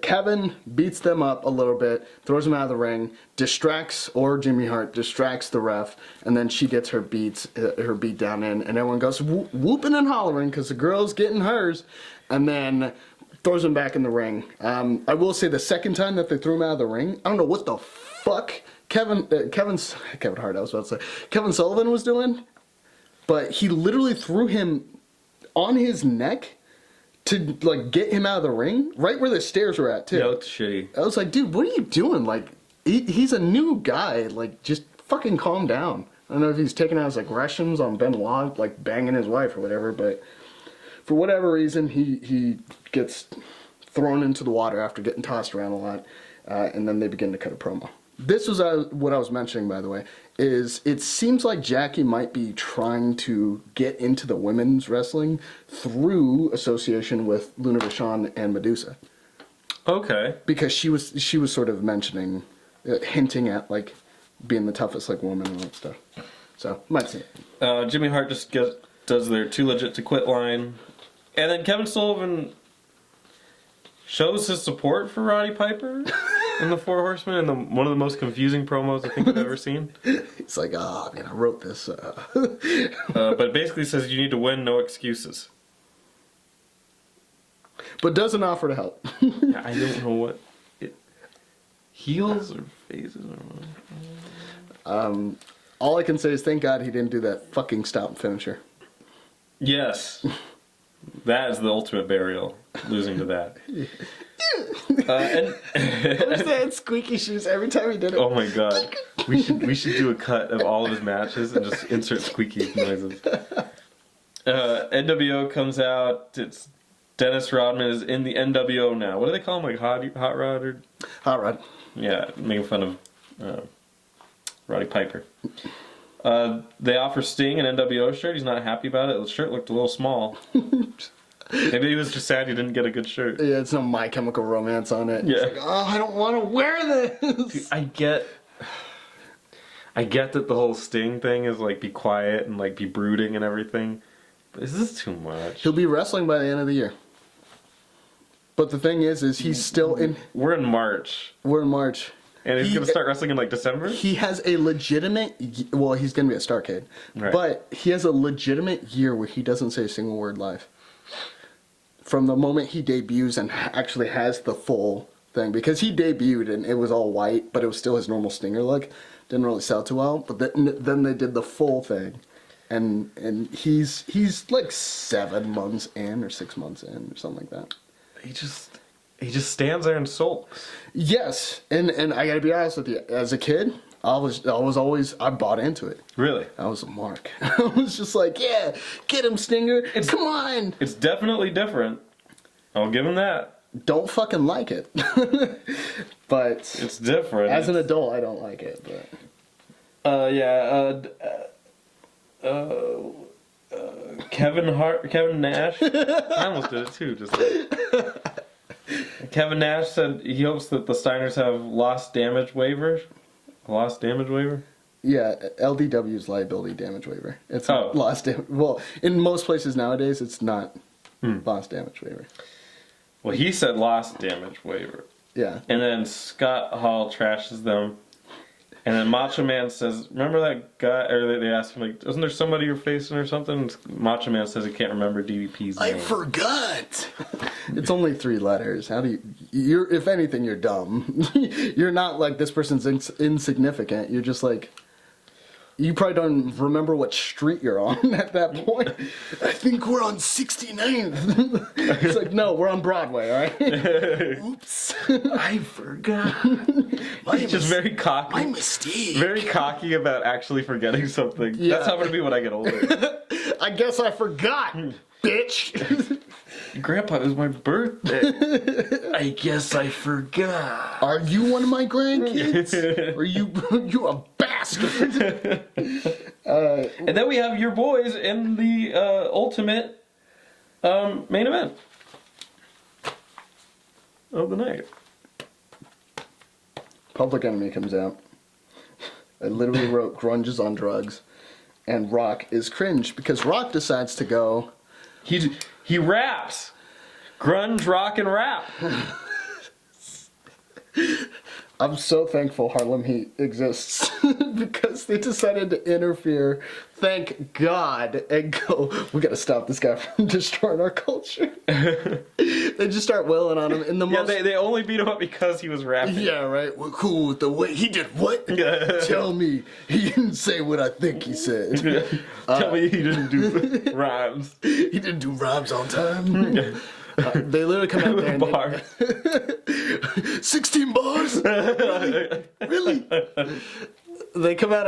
Speaker 2: Kevin beats them up a little bit, throws him out of the ring, or Jimmy Hart distracts the ref, and then she gets her beat down in, and everyone goes whooping and hollering because the girl's getting hers, and then throws him back in the ring. I will say the second time that they threw him out of the ring, I don't know what the fuck Kevin Hart, I was about to say, Kevin Sullivan was doing, but he literally threw him on his neck to like get him out of the ring, right where the stairs were at too.
Speaker 1: Yeah, it looked shitty.
Speaker 2: I was like, dude, what are you doing? Like, he's a new guy. Like, just fucking calm down. I don't know if he's taking out his aggressions on Benoit, like banging his wife or whatever, but for whatever reason, he gets thrown into the water after getting tossed around a lot, and then they begin to cut a promo. This was what I was mentioning, by the way, is it seems like Jackie might be trying to get into the women's wrestling through association with Luna Vachon and Medusa.
Speaker 1: Okay.
Speaker 2: Because she was sort of mentioning, hinting at like being the toughest like woman and all that stuff. So might see it.
Speaker 1: Jimmy Hart just does their too legit to quit line, and then Kevin Sullivan shows his support for Roddy Piper in the Four Horsemen, and one of the most confusing promos I think I've ever seen.
Speaker 2: It's like, oh man, I wrote this.
Speaker 1: But it basically says you need to win, no excuses.
Speaker 2: but doesn't offer to help.
Speaker 1: I don't know what it heels or phases or what.
Speaker 2: All I can say is thank God he didn't do that fucking stomp finisher.
Speaker 1: Yes. That is the ultimate burial, losing to that.
Speaker 2: I wish they had squeaky shoes every time he did it.
Speaker 1: Oh my god. We should do a cut of all of his matches and just insert squeaky noises. NWO comes out. It's Dennis Rodman is in the NWO now. What do they call him? Like Hot Rod or
Speaker 2: Hot Rod.
Speaker 1: yeah, making fun of Roddy Piper. They offer Sting an NWO shirt. He's not happy about it. The shirt looked a little small. Maybe he was just sad he didn't get a good shirt.
Speaker 2: Yeah, it's no My Chemical Romance on it.
Speaker 1: Yeah.
Speaker 2: It's like, oh, I don't want to wear this.
Speaker 1: Dude, I get that the whole Sting thing is like be quiet and like be brooding and everything. But is this too much?
Speaker 2: He'll be wrestling by the end of the year. But the thing is he's still in...
Speaker 1: We're in March.
Speaker 2: We're in March.
Speaker 1: And he's going to start wrestling in like December?
Speaker 2: He has a legitimate... Well, he's going to be at Starrcade.
Speaker 1: Right.
Speaker 2: But he has a legitimate year where he doesn't say a single word live. From the moment he debuts and actually has the full thing. Because he debuted and it was all white, but it was still his normal Stinger look. Didn't really sell too well. But then they did the full thing. And he's like 7 months in or 6 months in or something like that.
Speaker 1: He just stands there and sulks.
Speaker 2: Yes, and I gotta be honest with you. As a kid, I bought into it.
Speaker 1: Really?
Speaker 2: I was a mark. I was just like, yeah, get him, Stinger. Come on.
Speaker 1: It's definitely different. I'll give him that.
Speaker 2: Don't fucking like it. But
Speaker 1: It's different.
Speaker 2: as an adult, I don't like it. But
Speaker 1: Kevin Nash. I almost did it too. Just like. Kevin Nash said he hopes that the Steiners have lost damage waivers. A lost damage waiver?
Speaker 2: yeah, LDW's liability damage waiver. It's
Speaker 1: Oh.
Speaker 2: lost damage. Well, in most places nowadays, it's not lost damage waiver.
Speaker 1: Well, he said lost damage waiver.
Speaker 2: Yeah.
Speaker 1: And then Scott Hall trashes them. And then Macho Man says, remember that guy, or they asked him, like, isn't there somebody you're facing or something? And Macho Man says he can't remember DDP's name.
Speaker 2: I forgot. It's only 3 letters. How do you're, if anything, you're dumb. You're not like this person's insignificant. You're just like, you probably don't remember what street you're on at that point. I think we're on 69th. It's like, no, we're on Broadway, all right? Oops.
Speaker 1: I forgot. He's just very cocky.
Speaker 2: My mistake.
Speaker 1: Very cocky about actually forgetting something.
Speaker 2: Yeah.
Speaker 1: That's how I'm going to be when I get older.
Speaker 2: I guess I forgot, bitch.
Speaker 1: Grandpa, it was my birthday. I guess I forgot.
Speaker 2: Are you one of my grandkids? Are you a bastard?
Speaker 1: And then we have your boys in the ultimate main event of the night.
Speaker 2: Public Enemy comes out. I literally wrote grunge is on drugs, and Rock is cringe because Rock decides to go.
Speaker 1: He raps. Grunge, rock, and rap.
Speaker 2: I'm so thankful Harlem Heat exists because they decided to interfere. Thank God, and go, we gotta stop this guy from destroying our culture. They just start wailing on him in the most...
Speaker 1: Yeah, they only beat him up because he was rapping.
Speaker 2: Yeah, right. We're cool with the way he did what? Tell me he didn't say what I think he said.
Speaker 1: Tell me he didn't do rhymes.
Speaker 2: He didn't do rhymes on time. They literally come out there and
Speaker 1: Bar.
Speaker 2: 16 bars? Really? They come out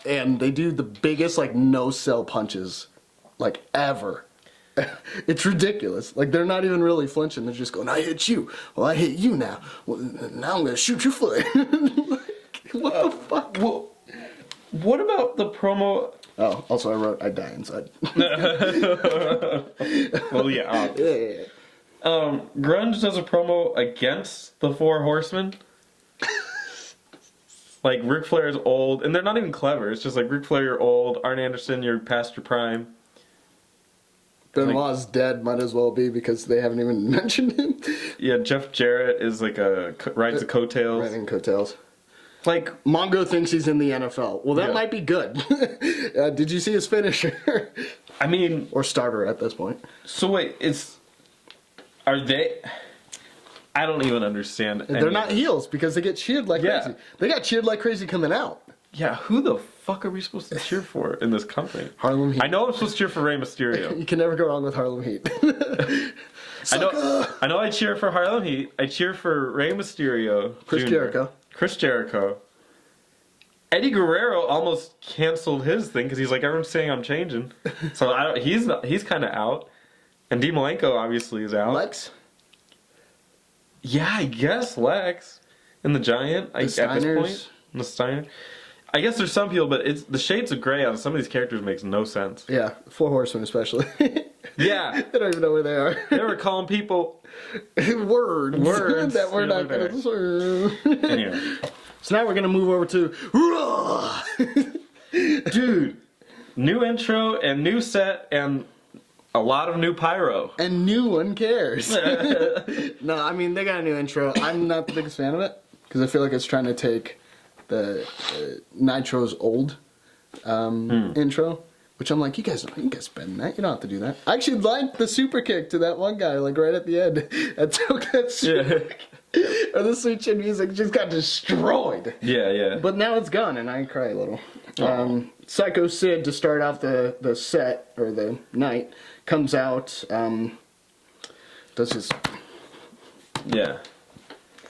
Speaker 2: and they do the biggest like no-sell punches like ever. It's ridiculous. Like they're not even really flinching. They're just going, I hit you. Well, I hit you now. Well, now I'm gonna shoot your foot. Like, what the fuck?
Speaker 1: Well, what about the promo?
Speaker 2: Oh, also I wrote I die inside.
Speaker 1: Well, yeah.
Speaker 2: Yeah.
Speaker 1: Grunge does a promo against the Four Horsemen. Like, Ric Flair is old, and they're not even clever. It's just like, Ric Flair, you're old. Arn Anderson, you're past your prime.
Speaker 2: Benoit's dead, might as well be, because they haven't even mentioned him.
Speaker 1: Yeah, Jeff Jarrett is like rides the coattails.
Speaker 2: Riding coattails.
Speaker 1: Like,
Speaker 2: Mongo thinks he's in the NFL. Well, that might be good. Did you see his finisher?
Speaker 1: I mean...
Speaker 2: Or starter at this point.
Speaker 1: So wait, Are they? I don't even understand.
Speaker 2: They're not heels because they get cheered like crazy. They got cheered like crazy coming out.
Speaker 1: Yeah, who the fuck are we supposed to cheer for in this company?
Speaker 2: Harlem Heat.
Speaker 1: I know I'm supposed to cheer for Rey Mysterio.
Speaker 2: You can never go wrong with Harlem Heat.
Speaker 1: I know I cheer for Harlem Heat. I cheer for Rey Mysterio.
Speaker 2: Chris
Speaker 1: Jr.,
Speaker 2: Jericho.
Speaker 1: Chris Jericho. Eddie Guerrero almost canceled his thing because he's like, everyone's saying I'm changing. So he's kind of out. And D. Malenko obviously is out.
Speaker 2: Lex?
Speaker 1: Yeah, I guess Lex. And the Giant at this point. And the Steiner. I guess there's some people, but it's the shades of gray on some of these characters makes no sense.
Speaker 2: Yeah, Four Horsemen especially.
Speaker 1: Yeah.
Speaker 2: They don't even know where they are.
Speaker 1: They were calling people
Speaker 2: words that we're not going to serve.
Speaker 1: Anyway.
Speaker 2: So now we're going to move over to Raw.
Speaker 1: Dude, new intro and new set and a lot of new pyro.
Speaker 2: And no one cares. No, I mean, they got a new intro. I'm not the biggest fan of it because I feel like it's trying to take the Nitro's old intro, which I'm like, you guys bend that. You don't have to do that. I actually liked the super kick to that one guy, like right at the end. I took that super kick. Or the sweet chin music just got destroyed.
Speaker 1: Yeah.
Speaker 2: But now it's gone, and I cry a little. Psycho Sid, to start off the set, or the night, comes out, does his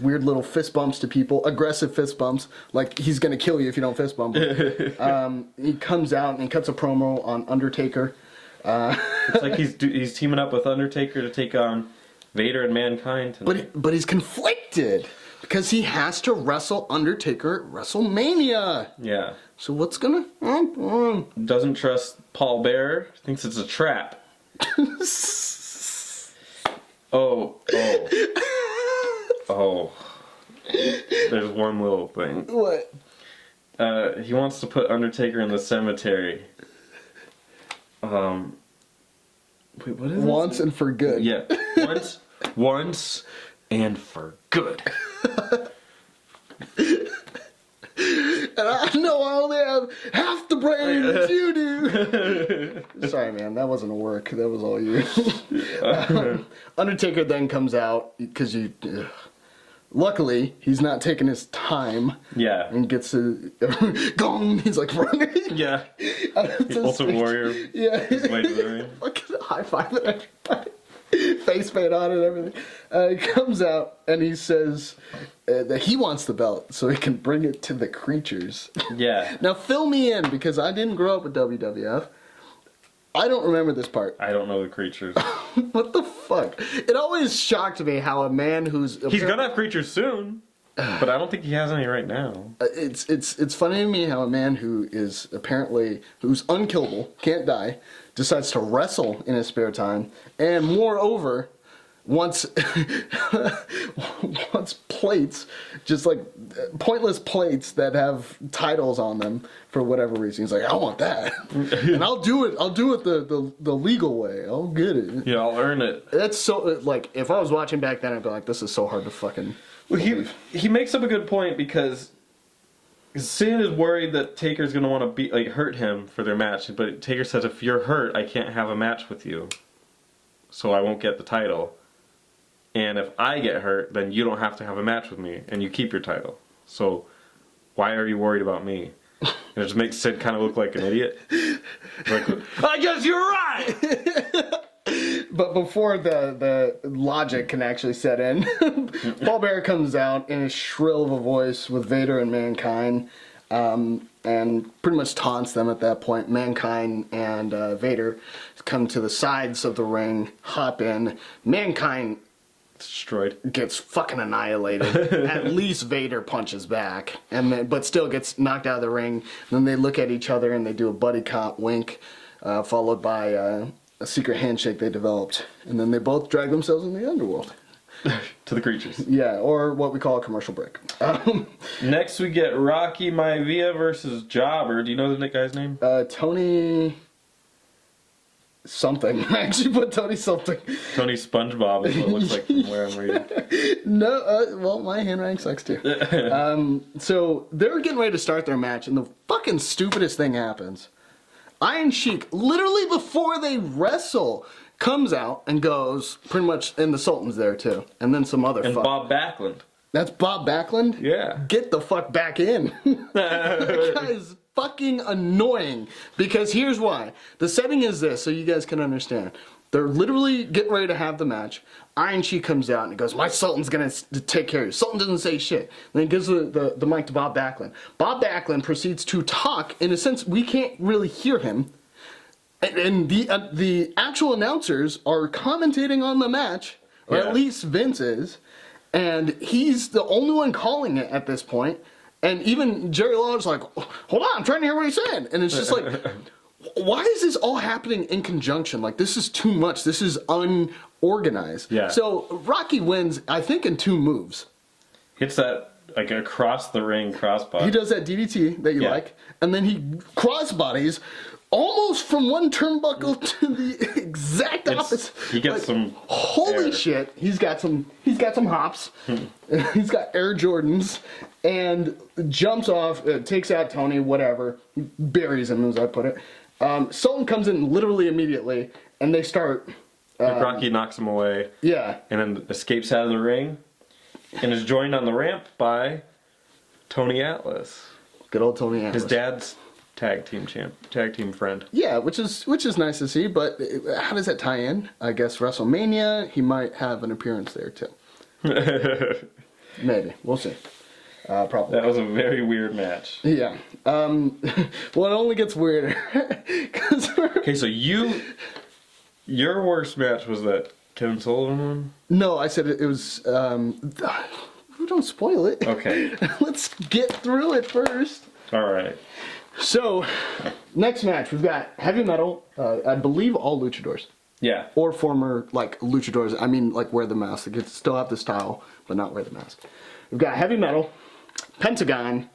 Speaker 2: weird little fist bumps to people, aggressive fist bumps, like he's gonna kill you if you don't fist bump him. He comes out and he cuts a promo on Undertaker.
Speaker 1: It's like he's teaming up with Undertaker to take on Vader and Mankind tonight.
Speaker 2: But he's conflicted because he has to wrestle Undertaker at WrestleMania.
Speaker 1: Yeah.
Speaker 2: So what's gonna happen?
Speaker 1: Doesn't trust Paul Bearer. Thinks it's a trap. Oh. There's one little thing.
Speaker 2: What?
Speaker 1: He wants to put Undertaker in the cemetery. Wait, what is
Speaker 2: Once and for good.
Speaker 1: Yeah. Once and for good.
Speaker 2: And I know I only have half the brain that you do. Sorry, man, that wasn't a work. That was all you. Undertaker then comes out because luckily, he's not taking his time.
Speaker 1: Yeah.
Speaker 2: And gets a gong. He's like running.
Speaker 1: Yeah. Ultimate Warrior.
Speaker 2: Yeah.
Speaker 1: His way to the ring.
Speaker 2: Fucking high five at everybody. Face paint on and everything. He comes out and he says that he wants the belt so he can bring it to the creatures.
Speaker 1: Yeah.
Speaker 2: Now fill me in because I didn't grow up with WWF. I don't remember this part.
Speaker 1: I don't know the creatures.
Speaker 2: What the fuck? It always shocked me how a man who's
Speaker 1: He's gonna have creatures soon, but I don't think he has any right now.
Speaker 2: It's funny to me how a man who's unkillable, can't die, decides to wrestle in his spare time, and moreover, wants plates, just like pointless plates that have titles on them for whatever reason. He's like, I want that, and I'll do it the legal way. I'll get it.
Speaker 1: Yeah, I'll earn it.
Speaker 2: That's so, like, if I was watching back then, I'd be like, this is so hard to fucking.
Speaker 1: Well, he makes up a good point because Sid is worried that Taker's gonna want to hurt him for their match, but Taker says, if you're hurt, I can't have a match with you, so I won't get the title. And if I get hurt, then you don't have to have a match with me, and you keep your title. So why are you worried about me? And it just makes Sid kind of look like an idiot. Like, I guess you're right!
Speaker 2: But before the logic can actually set in, Paul Bearer comes out in a shrill of a voice with Vader and Mankind, and pretty much taunts them at that point. Mankind and Vader come to the sides of the ring, hop in. Mankind
Speaker 1: destroyed,
Speaker 2: gets fucking annihilated. At least Vader punches back, but still gets knocked out of the ring. Then they look at each other and they do a buddy cop wink, followed by a secret handshake they developed, and then they both drag themselves in the underworld.
Speaker 1: To the creatures.
Speaker 2: Yeah, or what we call a commercial break.
Speaker 1: Next we get Rocky Maivia versus Jobber. Do you know the guy's name?
Speaker 2: Tony something. I actually put Tony something.
Speaker 1: Tony SpongeBob is what it looks like from where I'm reading.
Speaker 2: No, well, my handwriting sucks too. So they're getting ready to start their match, and the fucking stupidest thing happens. Iron Sheik, literally before they wrestle, comes out and goes pretty much, and the Sultan's there too, and then some other
Speaker 1: And
Speaker 2: fuck.
Speaker 1: Bob Backlund.
Speaker 2: That's Bob Backlund?
Speaker 1: Yeah.
Speaker 2: Get the fuck back in. That guy is fucking annoying. Because here's why. The setting is this, so you guys can understand. They're literally getting ready to have the match. Iron Sheik comes out and he goes, my Sultan's gonna take care of you. Sultan doesn't say shit. Then he gives the mic to Bob Backlund. Bob Backlund proceeds to talk in a sense we can't really hear him. And the actual announcers are commentating on the match, or at least Vince is. And he's the only one calling it at this point. And even Jerry Lawler's like, hold on, I'm trying to hear what he's saying. And it's just like, why is this all happening in conjunction? Like, this is too much. This is unorganized.
Speaker 1: Yeah.
Speaker 2: So Rocky wins, I think, in 2 moves.
Speaker 1: Hits that, like, across the ring crossbody.
Speaker 2: He does that DDT that you like. And then he crossbodies almost from one turnbuckle to the exact opposite.
Speaker 1: He gets some
Speaker 2: holy
Speaker 1: air.
Speaker 2: shit. He's got some hops. He's got Air Jordans and jumps off, takes out Tony, whatever. He buries him, as I put it. Sultan comes in literally immediately and they start
Speaker 1: Like Rocky knocks him away.
Speaker 2: Yeah.
Speaker 1: And then escapes out of the ring and is joined on the ramp by Tony Atlas.
Speaker 2: Good old Tony Atlas.
Speaker 1: His dad's tag team friend.
Speaker 2: Yeah, which is nice to see, but how does that tie in? I guess WrestleMania, he might have an appearance there too. Maybe. We'll see. Probably.
Speaker 1: That was a very weird match.
Speaker 2: Yeah. Well, it only gets weirder.
Speaker 1: Okay, so your worst match was that Kevin Sullivan one?
Speaker 2: No, I said it was... don't spoil it.
Speaker 1: Okay.
Speaker 2: Let's get through it first.
Speaker 1: All right.
Speaker 2: So, next match, we've got Heavy Metal, I believe all luchadors.
Speaker 1: Yeah.
Speaker 2: Or former, like, luchadors. I mean, like, wear the mask. They could still have the style, but not wear the mask. We've got Heavy Metal, Pentagon,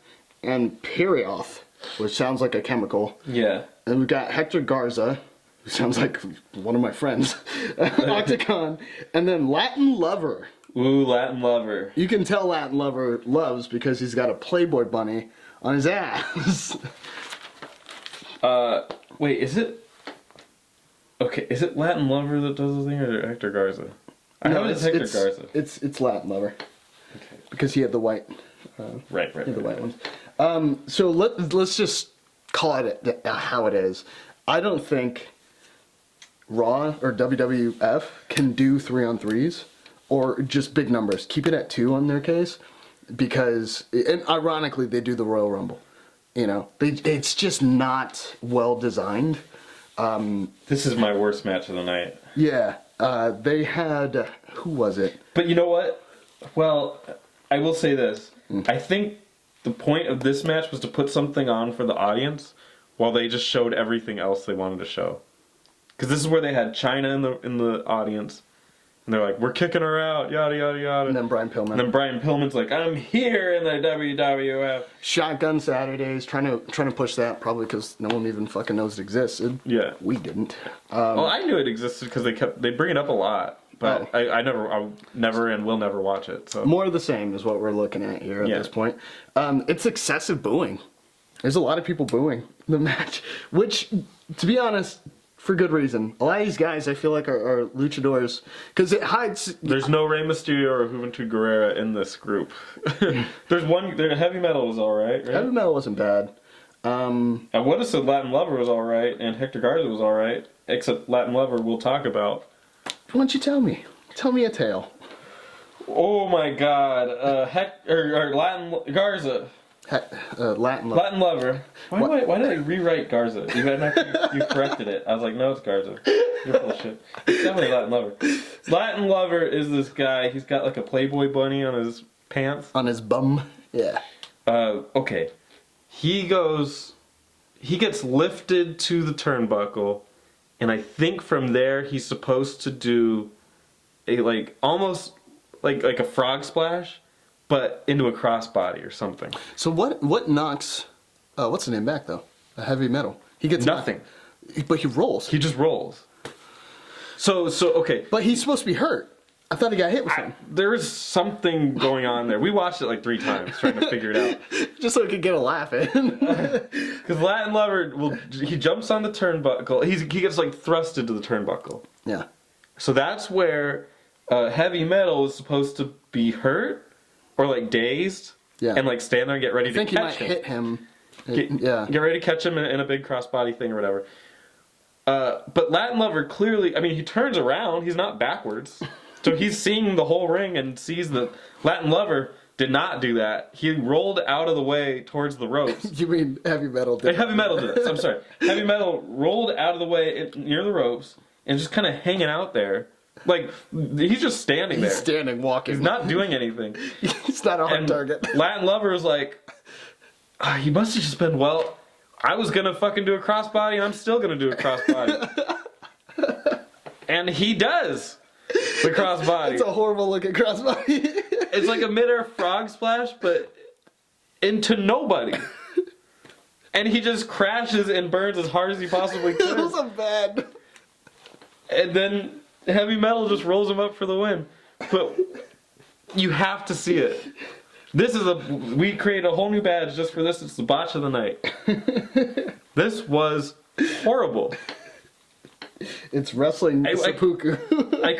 Speaker 2: and Perioth, which sounds like a chemical.
Speaker 1: Yeah.
Speaker 2: And we've got Hector Garza, who sounds like one of my friends, Octagon, and then Latin Lover.
Speaker 1: Ooh, Latin Lover.
Speaker 2: You can tell Latin Lover loves because he's got a Playboy bunny on his ass.
Speaker 1: Wait, is it... Okay, is it Latin Lover that does the thing, or Hector Garza? I know it's Hector Garza.
Speaker 2: It's Latin Lover.
Speaker 1: Okay.
Speaker 2: Because he had the white...
Speaker 1: Right.
Speaker 2: the white ones. So let's just call it how it is. I don't think Raw or WWF can do 3-on-3s or just big numbers. Keep it at 2 on their case. Because, and ironically, they do the Royal Rumble. You know, it's just not well designed.
Speaker 1: This is my worst match of the night.
Speaker 2: Yeah, they had, who was it?
Speaker 1: But you know what? Well, I will say this. I think the point of this match was to put something on for the audience while they just showed everything else they wanted to show. Because this is where they had China in the audience. And they're like, we're kicking her out, yada, yada, yada.
Speaker 2: And then Brian Pillman.
Speaker 1: And then Brian Pillman's like, I'm here in the WWF.
Speaker 2: Shotgun Saturdays, trying to push that, probably because no one even fucking knows it existed.
Speaker 1: Yeah.
Speaker 2: We didn't.
Speaker 1: Well, I knew it existed because they bring it up a lot. But I never and will never watch it. So
Speaker 2: more of the same is what we're looking at here at this point. It's excessive booing. There's a lot of people booing the match, which, to be honest, for good reason. A lot of these guys, I feel like, are luchadors because it hides.
Speaker 1: There's no Rey Mysterio or Juventud Guerrera in this group. There's one. Heavy Metal was all right.
Speaker 2: Heavy Metal wasn't bad.
Speaker 1: I would have said Latin Lover was all right and Hector Garza was all right, except Latin Lover we'll talk about.
Speaker 2: Why don't you tell me? Tell me a tale.
Speaker 1: Oh my God, Latin Garza.
Speaker 2: Latin Lover.
Speaker 1: Latin Lover. Why did I rewrite Garza? Even after you corrected it, I was like, no, it's Garza. You're full of shit. It's definitely Latin Lover. Latin Lover is this guy. He's got like a Playboy bunny on his pants.
Speaker 2: On his bum. Yeah.
Speaker 1: Okay. He gets lifted to the turnbuckle, and I think from there he's supposed to do a almost like a frog splash, but into a crossbody or something.
Speaker 2: So what knocks what's the name back though? A Heavy Metal. He gets
Speaker 1: nothing.
Speaker 2: But he rolls.
Speaker 1: He just rolls. So okay.
Speaker 2: But he's supposed to be hurt. I thought he got hit with something.
Speaker 1: There was something going on there. We watched it like 3 times trying to figure it out.
Speaker 2: Just so he could get a laugh in.
Speaker 1: Because Latin Lover he jumps on the turnbuckle. He gets like thrust into the turnbuckle.
Speaker 2: Yeah.
Speaker 1: So that's where Heavy Metal is supposed to be hurt or like dazed.
Speaker 2: Yeah.
Speaker 1: And like stand there and get ready to catch him.
Speaker 2: I think he might hit him.
Speaker 1: Get ready to catch him in a big crossbody thing or whatever. But Latin Lover clearly, I mean, he turns around. He's not backwards. So he's seeing the whole ring and sees that Latin Lover did not do that. He rolled out of the way towards the ropes.
Speaker 2: You mean Heavy Metal did?
Speaker 1: Heavy Metal did this. I'm sorry. Heavy Metal rolled out of the way near the ropes and just kind of hanging out there. Like, he's just standing there.
Speaker 2: He's standing, walking.
Speaker 1: He's not doing anything.
Speaker 2: He's not a hard target.
Speaker 1: Latin Lover is like, he must have just been, well, I was going to fucking do a crossbody and I'm still going to do a crossbody. And he does the crossbody.
Speaker 2: It's a horrible looking crossbody.
Speaker 1: It's like a midair frog splash, but into nobody. And he just crashes and burns as hard as he possibly
Speaker 2: It
Speaker 1: could.
Speaker 2: was a bad.
Speaker 1: And then Heavy Metal just rolls him up for the win. But you have to see it. We created a whole new badge just for this. It's the botch of the night. This was horrible.
Speaker 2: It's wrestling seppuku.
Speaker 1: I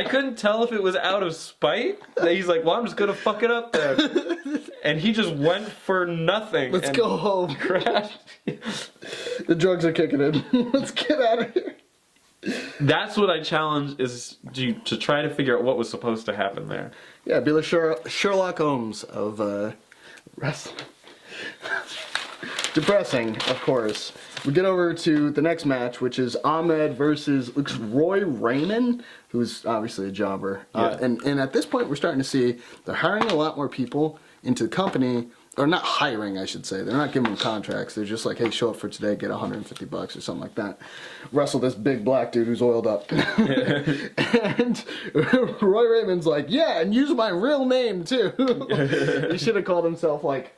Speaker 1: couldn't tell if it was out of spite that he's like, well, I'm just gonna fuck it up then. And he just went for nothing.
Speaker 2: Let's go home.
Speaker 1: Crashed.
Speaker 2: The drugs are kicking in. Let's get out of here.
Speaker 1: That's what I challenge is to try to figure out what was supposed to happen there.
Speaker 2: Yeah, be the Sherlock Holmes of wrestling. Depressing, of course. We get over to the next match, which is Ahmed versus Roy Raymond, who's obviously a jobber.
Speaker 1: Yeah.
Speaker 2: And at this point, we're starting to see they're hiring a lot more people into the company, or not hiring, I should say. They're not giving them contracts. They're just like, hey, show up for today, get $150 or something like that. Wrestle this big black dude who's oiled up. And Roy Raymond's like, yeah, and use my real name too. He should have called himself like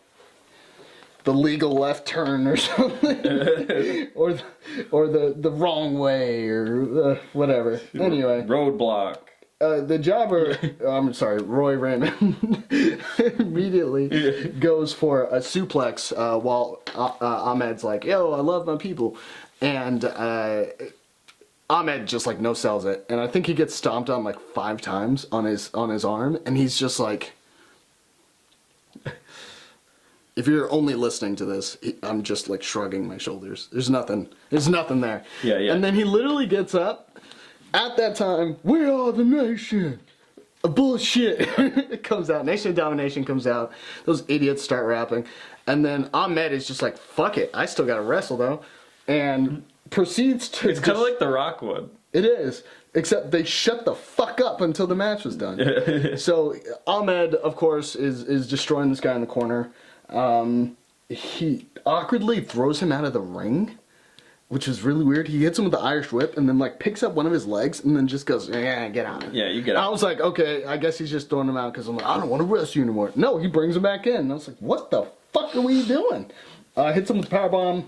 Speaker 2: the legal left turn or something, or the wrong way or whatever. Anyway,
Speaker 1: Roadblock.
Speaker 2: The jobber, I'm sorry, Roy Raymond, immediately goes for a suplex while Ahmed's like, yo, I love my people. And Ahmed just like no sells it. And I think he gets stomped on like 5 times on his arm. And he's just like, if you're only listening to this, I'm just like shrugging my shoulders. There's nothing there.
Speaker 1: Yeah.
Speaker 2: And then he literally gets up. At that time, we are the nation. Bullshit. It comes out. Nation of Domination comes out. Those idiots start rapping. And then Ahmed is just like, fuck it. I still got to wrestle, though. And proceeds to...
Speaker 1: It's kind of like the Rock one.
Speaker 2: It is. Except they shut the fuck up until the match was done. So Ahmed, of course, is destroying this guy in the corner. He awkwardly throws him out of the ring, which is really weird. He hits him with the Irish whip and then like picks up one of his legs and then just goes, yeah, get out.
Speaker 1: Yeah, you get out.
Speaker 2: I was like, okay, I guess he's just throwing him out because I'm like, I don't want to wrestle you anymore. No, he brings him back in. And I was like, what the fuck are we doing? Hits him with the powerbomb.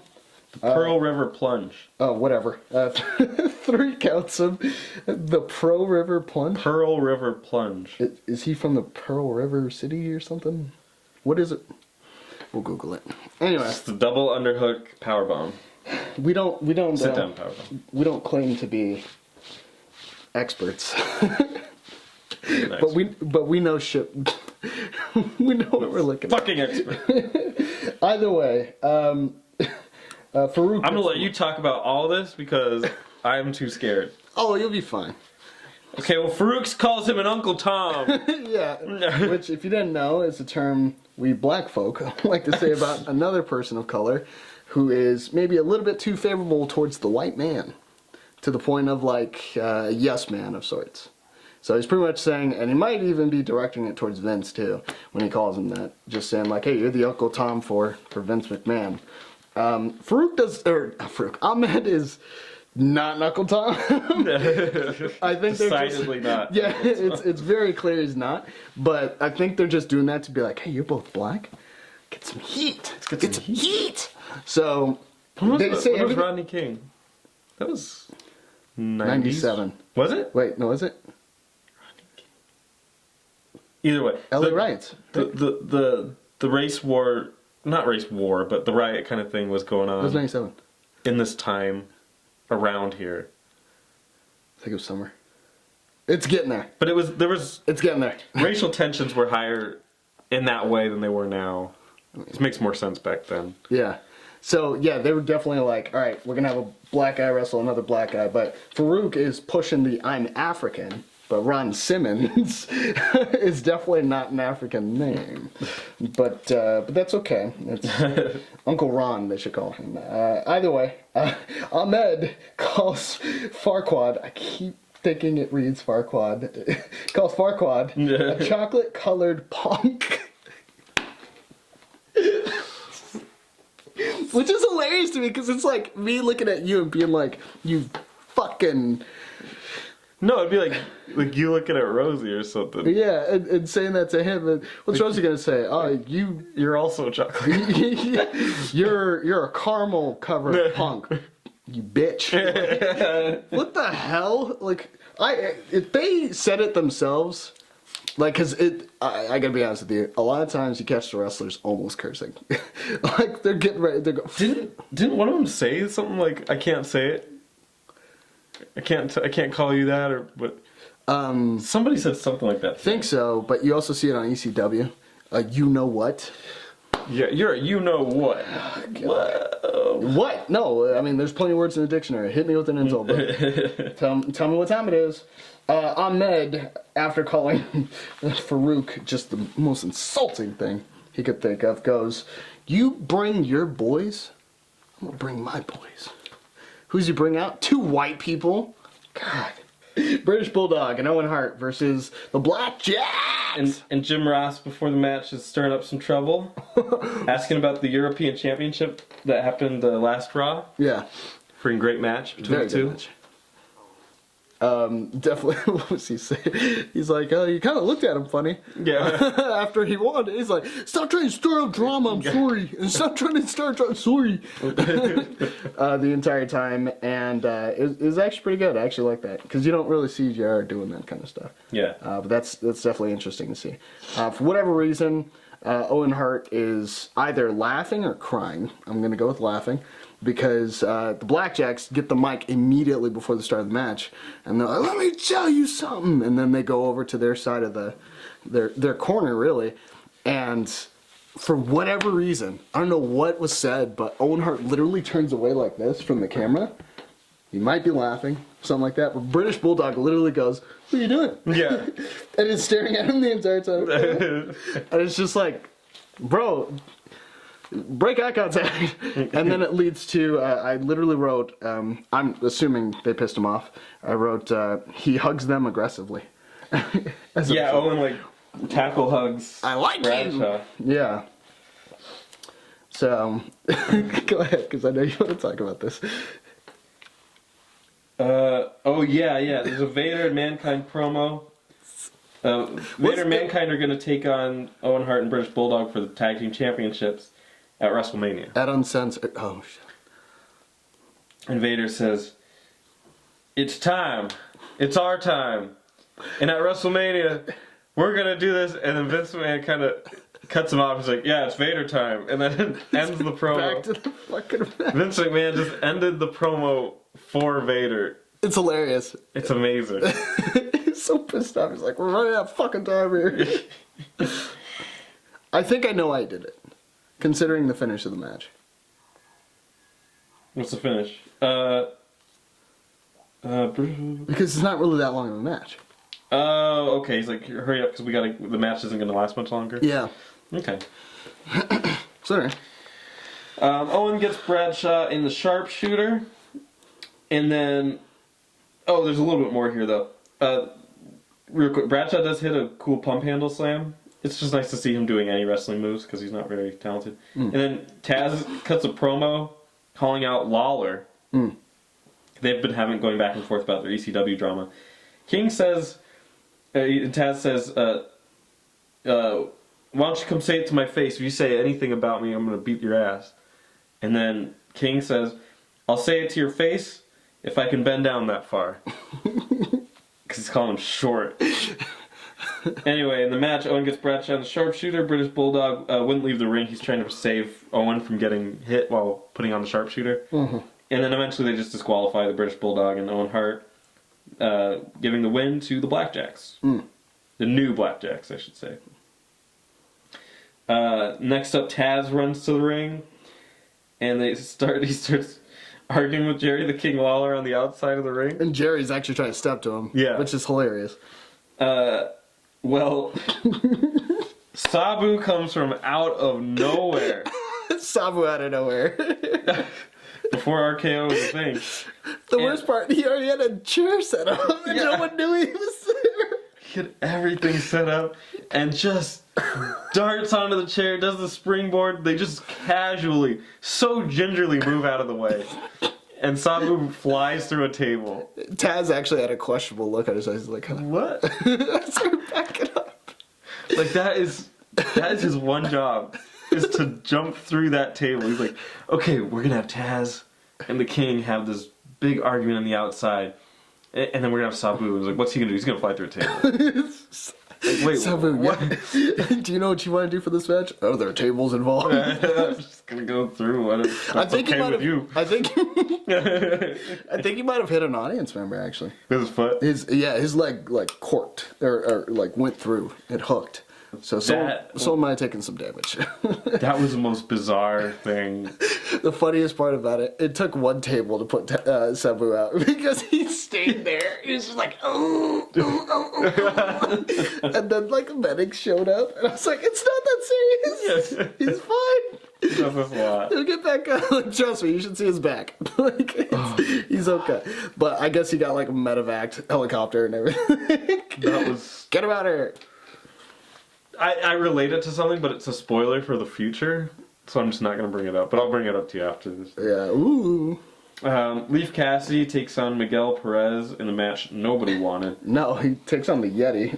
Speaker 1: Pearl River Plunge.
Speaker 2: Oh, whatever. 3 counts of the Pearl River Plunge.
Speaker 1: Pearl River Plunge.
Speaker 2: Is he from the Pearl River City or something? What is it? We'll Google it. Anyway,
Speaker 1: It's the double underhook powerbomb.
Speaker 2: we don't
Speaker 1: Sit down powerbomb.
Speaker 2: we don't claim to be experts,
Speaker 1: Nice.
Speaker 2: but we know shit. We know what we're looking at.
Speaker 1: Fucking expert.
Speaker 2: Either way, Farouk.
Speaker 1: I'm gonna let you talk about all this because I'm too scared.
Speaker 2: Oh, you'll be fine.
Speaker 1: Okay, well, Farouk calls him an Uncle Tom.
Speaker 2: Yeah, which, if you didn't know, is a term we black folk like to say about another person of color who is maybe a little bit too favorable towards the white man, to the point of like a yes man of sorts. So he's pretty much saying, and he might even be directing it towards Vince too, when he calls him that, just saying like, hey, you're the Uncle Tom for Vince McMahon. Ahmed is not Knuckle Tom. I think
Speaker 1: Decidedly not.
Speaker 2: Yeah, it's very clear he's not. But I think they're just doing that to be like, hey, you're both black. Get some heat.
Speaker 1: Let's get some
Speaker 2: heat. So
Speaker 1: When
Speaker 2: they
Speaker 1: was,
Speaker 2: say
Speaker 1: when was
Speaker 2: everything-
Speaker 1: Rodney King? That was 90s?
Speaker 2: 97.
Speaker 1: Was it?
Speaker 2: Wait, no, is it?
Speaker 1: Either way.
Speaker 2: LA Riots.
Speaker 1: The race war not race war, but the riot kind of thing was going
Speaker 2: It was
Speaker 1: on
Speaker 2: 97.
Speaker 1: in this time around here.
Speaker 2: I think it was summer. It's getting there.
Speaker 1: But there was
Speaker 2: It's getting there.
Speaker 1: racial tensions were higher in that way than they were now. This makes more sense back then.
Speaker 2: Yeah. So, yeah, they were definitely like, all right, we're going to have a black guy wrestle another black guy. But Farouk is pushing the I'm African, but Ron Simmons is definitely not an African name. But that's okay. It's Uncle Ron, they should call him. Either way, Ahmed calls Farquad, I keep thinking it reads Farquad, calls Farquad a chocolate-colored punk. Which is hilarious to me because it's like me looking at you and being like, you fucking...
Speaker 1: No, it'd be like you looking at Rosie or something.
Speaker 2: Yeah, and saying that to him. And what's Rosie going to say? Oh,
Speaker 1: You're also chocolate.
Speaker 2: you're a caramel-covered punk. You bitch. What the hell? Like, if they said it themselves... Like, cause I gotta be honest with you. A lot of times you catch the wrestlers almost cursing, like they're getting ready. They're
Speaker 1: Didn't one of them say something like, "I can't say it. I can't call you that," or what? Somebody said something like that.
Speaker 2: Think so, but you also see it on ECW. You know what?
Speaker 1: Yeah, you know what?
Speaker 2: What? No, I mean there's plenty of words in the dictionary. Hit me with an insult, bro. tell me what time it is. Ahmed, after calling Farouk just the most insulting thing he could think of, goes, "You bring your boys, I'm gonna bring my boys." Who's he bring out? 2 white people. God. British Bulldog and Owen Hart versus the Black Jacks.
Speaker 1: And Jim Ross before the match is stirring up some trouble, asking about the European Championship that happened last Raw.
Speaker 2: Yeah.
Speaker 1: Pretty great match between the two.
Speaker 2: Match. Definitely. What was he saying? He's like, oh, you kind of looked at him funny.
Speaker 1: Yeah.
Speaker 2: After he won, he's like, stop trying to stir up drama. I'm sorry, and stop trying to start. I'm sorry. The entire time, and it was actually pretty good. I actually like that because you don't really see JR doing that kind of stuff.
Speaker 1: Yeah.
Speaker 2: But that's definitely interesting to see. For whatever reason, Owen Hart is either laughing or crying. I'm gonna go with laughing. Because the Blackjacks get the mic immediately before the start of the match, and they're like, "Let me tell you something," and then they go over to their side of their corner, really, and for whatever reason, I don't know what was said, but Owen Hart literally turns away like this from the camera. He might be laughing, something like that, but British Bulldog literally goes, "What are you doing?"
Speaker 1: Yeah.
Speaker 2: And it's staring at him the entire time, and it's just like, bro. Break eye contact, and then it leads to. I literally wrote. I'm assuming they pissed him off. I wrote. He hugs them aggressively.
Speaker 1: Yeah, Owen like tackle hugs.
Speaker 2: I like
Speaker 1: Bradshaw.
Speaker 2: you. Yeah. So, go ahead, because I know you want to talk about this.
Speaker 1: Oh yeah. There's a Vader and Mankind promo. Vader and Mankind are going to take on Owen Hart and British Bulldog for the tag team championships at WrestleMania.
Speaker 2: At Uncensored. Oh shit.
Speaker 1: And Vader says, "It's time. It's our time. And at WrestleMania, we're gonna do this." And then Vince McMahon kind of cuts him off. He's like, "Yeah, it's Vader time." And then ends the promo.
Speaker 2: Back to the fucking match.
Speaker 1: Vince McMahon just ended the promo for Vader.
Speaker 2: It's hilarious.
Speaker 1: It's amazing.
Speaker 2: He's so pissed off. He's like, "We're running out of fucking time here." I think I know why he did it, considering the finish of the match.
Speaker 1: What's the finish?
Speaker 2: Because it's not really that long of a match.
Speaker 1: Oh, okay. He's like, "Hurry up, because the match isn't gonna last much longer."
Speaker 2: Yeah.
Speaker 1: Okay.
Speaker 2: Sorry.
Speaker 1: Owen gets Bradshaw in the sharpshooter, and then, there's a little bit more here though. Real quick, Bradshaw does hit a cool pump handle slam. It's just nice to see him doing any wrestling moves because he's not very talented. And then Taz cuts a promo calling out Lawler. They've been going back and forth about their ECW drama. King says, Taz says, "Why don't you come say it to my face? If you say anything about me, I'm going to beat your ass." And then King says, "I'll say it to your face if I can bend down that far." Because he's calling him short. Anyway, in the match, Owen gets Bradshaw on the sharpshooter. British Bulldog wouldn't leave the ring. He's trying to save Owen from getting hit while putting on the sharpshooter. And then eventually they just disqualify the British Bulldog and Owen Hart, giving the win to the Blackjacks. The new Blackjacks, I should say. Next up, Taz runs to the ring, and he starts arguing with Jerry the King Lawler on the outside of the ring.
Speaker 2: And Jerry's actually trying to step to him.
Speaker 1: Yeah.
Speaker 2: Which is hilarious.
Speaker 1: Well, Sabu comes from out of nowhere.
Speaker 2: Sabu out of nowhere.
Speaker 1: Before RKO was a thing.
Speaker 2: The worst part, he already had a chair set up and no one knew he was there.
Speaker 1: He had everything set up and just darts onto the chair, does the springboard. They just casually, so gingerly move out of the way. And Sabu flies through a table.
Speaker 2: Taz actually had a questionable look on his eyes. He's like,
Speaker 1: What?
Speaker 2: so back it up.
Speaker 1: Like, that is his one job, is to jump through that table. He's like, okay, we're going to have Taz and the King have this big argument on the outside. And then we're going to have Sabu. He's like, what's he going to do? He's going to fly through a table. Like, wait,
Speaker 2: Sabu,
Speaker 1: what?
Speaker 2: yeah. Do you know what you want to do for this match? Oh, there are tables involved.
Speaker 1: I'm just going to go through.
Speaker 2: I think
Speaker 1: okay with you.
Speaker 2: I think he might have hit an audience member actually.
Speaker 1: With his foot?
Speaker 2: His leg like corked or like went through. It hooked. So someone might have taken some damage.
Speaker 1: That was the most bizarre thing.
Speaker 2: The funniest part about it, it took one table to put Sabu out because he stayed there. He was just like, oh. And then like a medic showed up, and I was like, it's not that serious. He's fine.
Speaker 1: He does this a lot.
Speaker 2: He'll get back up. Like, trust me, you should see his back. He's okay. But I guess he got like a medevac helicopter and everything.
Speaker 1: That was...
Speaker 2: Get him out of here.
Speaker 1: I relate it to something, but it's a spoiler for the future, so I'm just not going to bring it up. But I'll bring it up to you after this.
Speaker 2: Yeah, ooh.
Speaker 1: Leaf Cassidy takes on Miguel Perez in a match nobody wanted.
Speaker 2: No, he takes on the Yeti.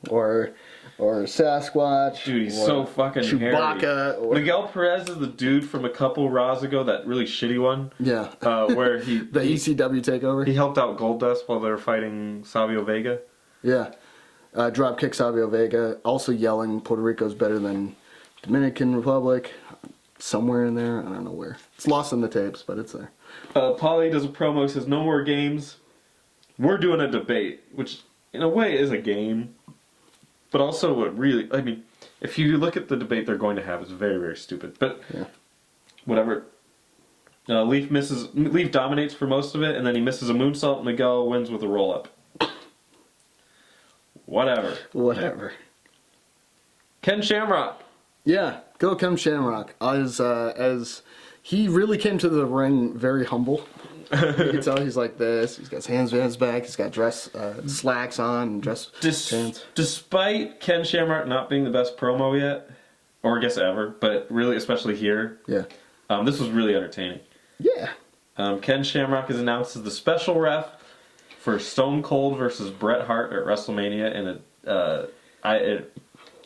Speaker 2: or Sasquatch.
Speaker 1: Dude, he's so fucking
Speaker 2: Chewbacca.
Speaker 1: hairy. Miguel Perez is the dude from a couple Raws ago, that really shitty one.
Speaker 2: Yeah.
Speaker 1: Where he...
Speaker 2: the ECW takeover?
Speaker 1: He helped out Goldust while they were fighting Savio Vega.
Speaker 2: Yeah. Dropkick Savio Vega, also yelling Puerto Rico's better than Dominican Republic. Somewhere in there, I don't know where. It's lost in the tapes, but it's there.
Speaker 1: Paulie does a promo, says no more games. We're doing a debate, which in a way is a game. But also what really, I mean, if you look at the debate they're going to have, it's very, very stupid. But
Speaker 2: yeah.
Speaker 1: Whatever. Leaf dominates for most of it, and then he misses a moonsault. Miguel wins with a roll-up. Whatever. Ken Shamrock.
Speaker 2: Yeah, go Ken Shamrock. As he really came to the ring very humble. You can tell he's like this. He's got his hands behind his back. He's got slacks on and dress pants.
Speaker 1: Despite Ken Shamrock not being the best promo yet, or I guess ever, but really especially here,
Speaker 2: yeah,
Speaker 1: this was really entertaining.
Speaker 2: Yeah.
Speaker 1: Ken Shamrock is announced as the special ref for Stone Cold versus Bret Hart at WrestleMania in a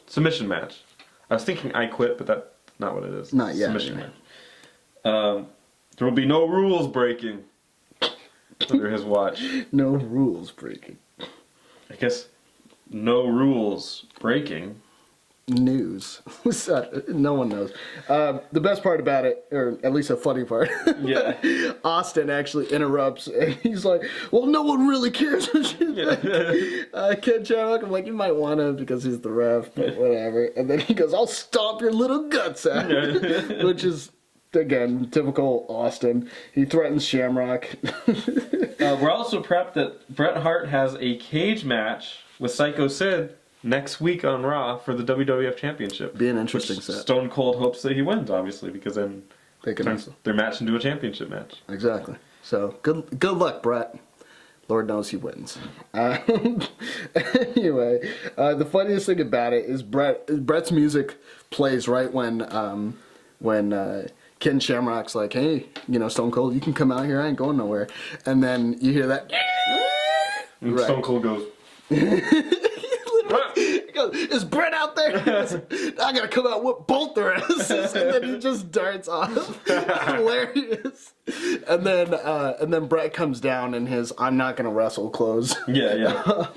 Speaker 1: submission match. I was thinking I Quit, but that's not what it is.
Speaker 2: Not yet.
Speaker 1: Submission match. There will be no rules breaking under his watch.
Speaker 2: No rules breaking.
Speaker 1: I guess no rules breaking.
Speaker 2: News. No one knows. The best part about it, or at least a funny part,
Speaker 1: Yeah.
Speaker 2: Austin actually interrupts and he's like, well, no one really cares. Ken Shamrock, I'm like, you might want to because he's the ref, but whatever. And then he goes, I'll stomp your little guts out. Which is, again, typical Austin. He threatens Shamrock.
Speaker 1: We're also prepped that Bret Hart has a cage match with Psycho Sid next week on Raw for the WWF Championship.
Speaker 2: Be an interesting set.
Speaker 1: Stone Cold hopes that he wins, obviously, because then
Speaker 2: they can
Speaker 1: turns their match into a championship match.
Speaker 2: Exactly. So good luck, Bret. Lord knows he wins. Anyway, the funniest thing about it is Bret's music plays right when Ken Shamrock's like, hey, Stone Cold, you can come out here, I ain't going nowhere. And then you hear that.
Speaker 1: And Stone Cold goes,
Speaker 2: He goes, is Brett out there? I gotta come out and whoop both their asses. And then he just darts off. Hilarious. And then Brett comes down in his I'm not gonna wrestle clothes.
Speaker 1: Yeah.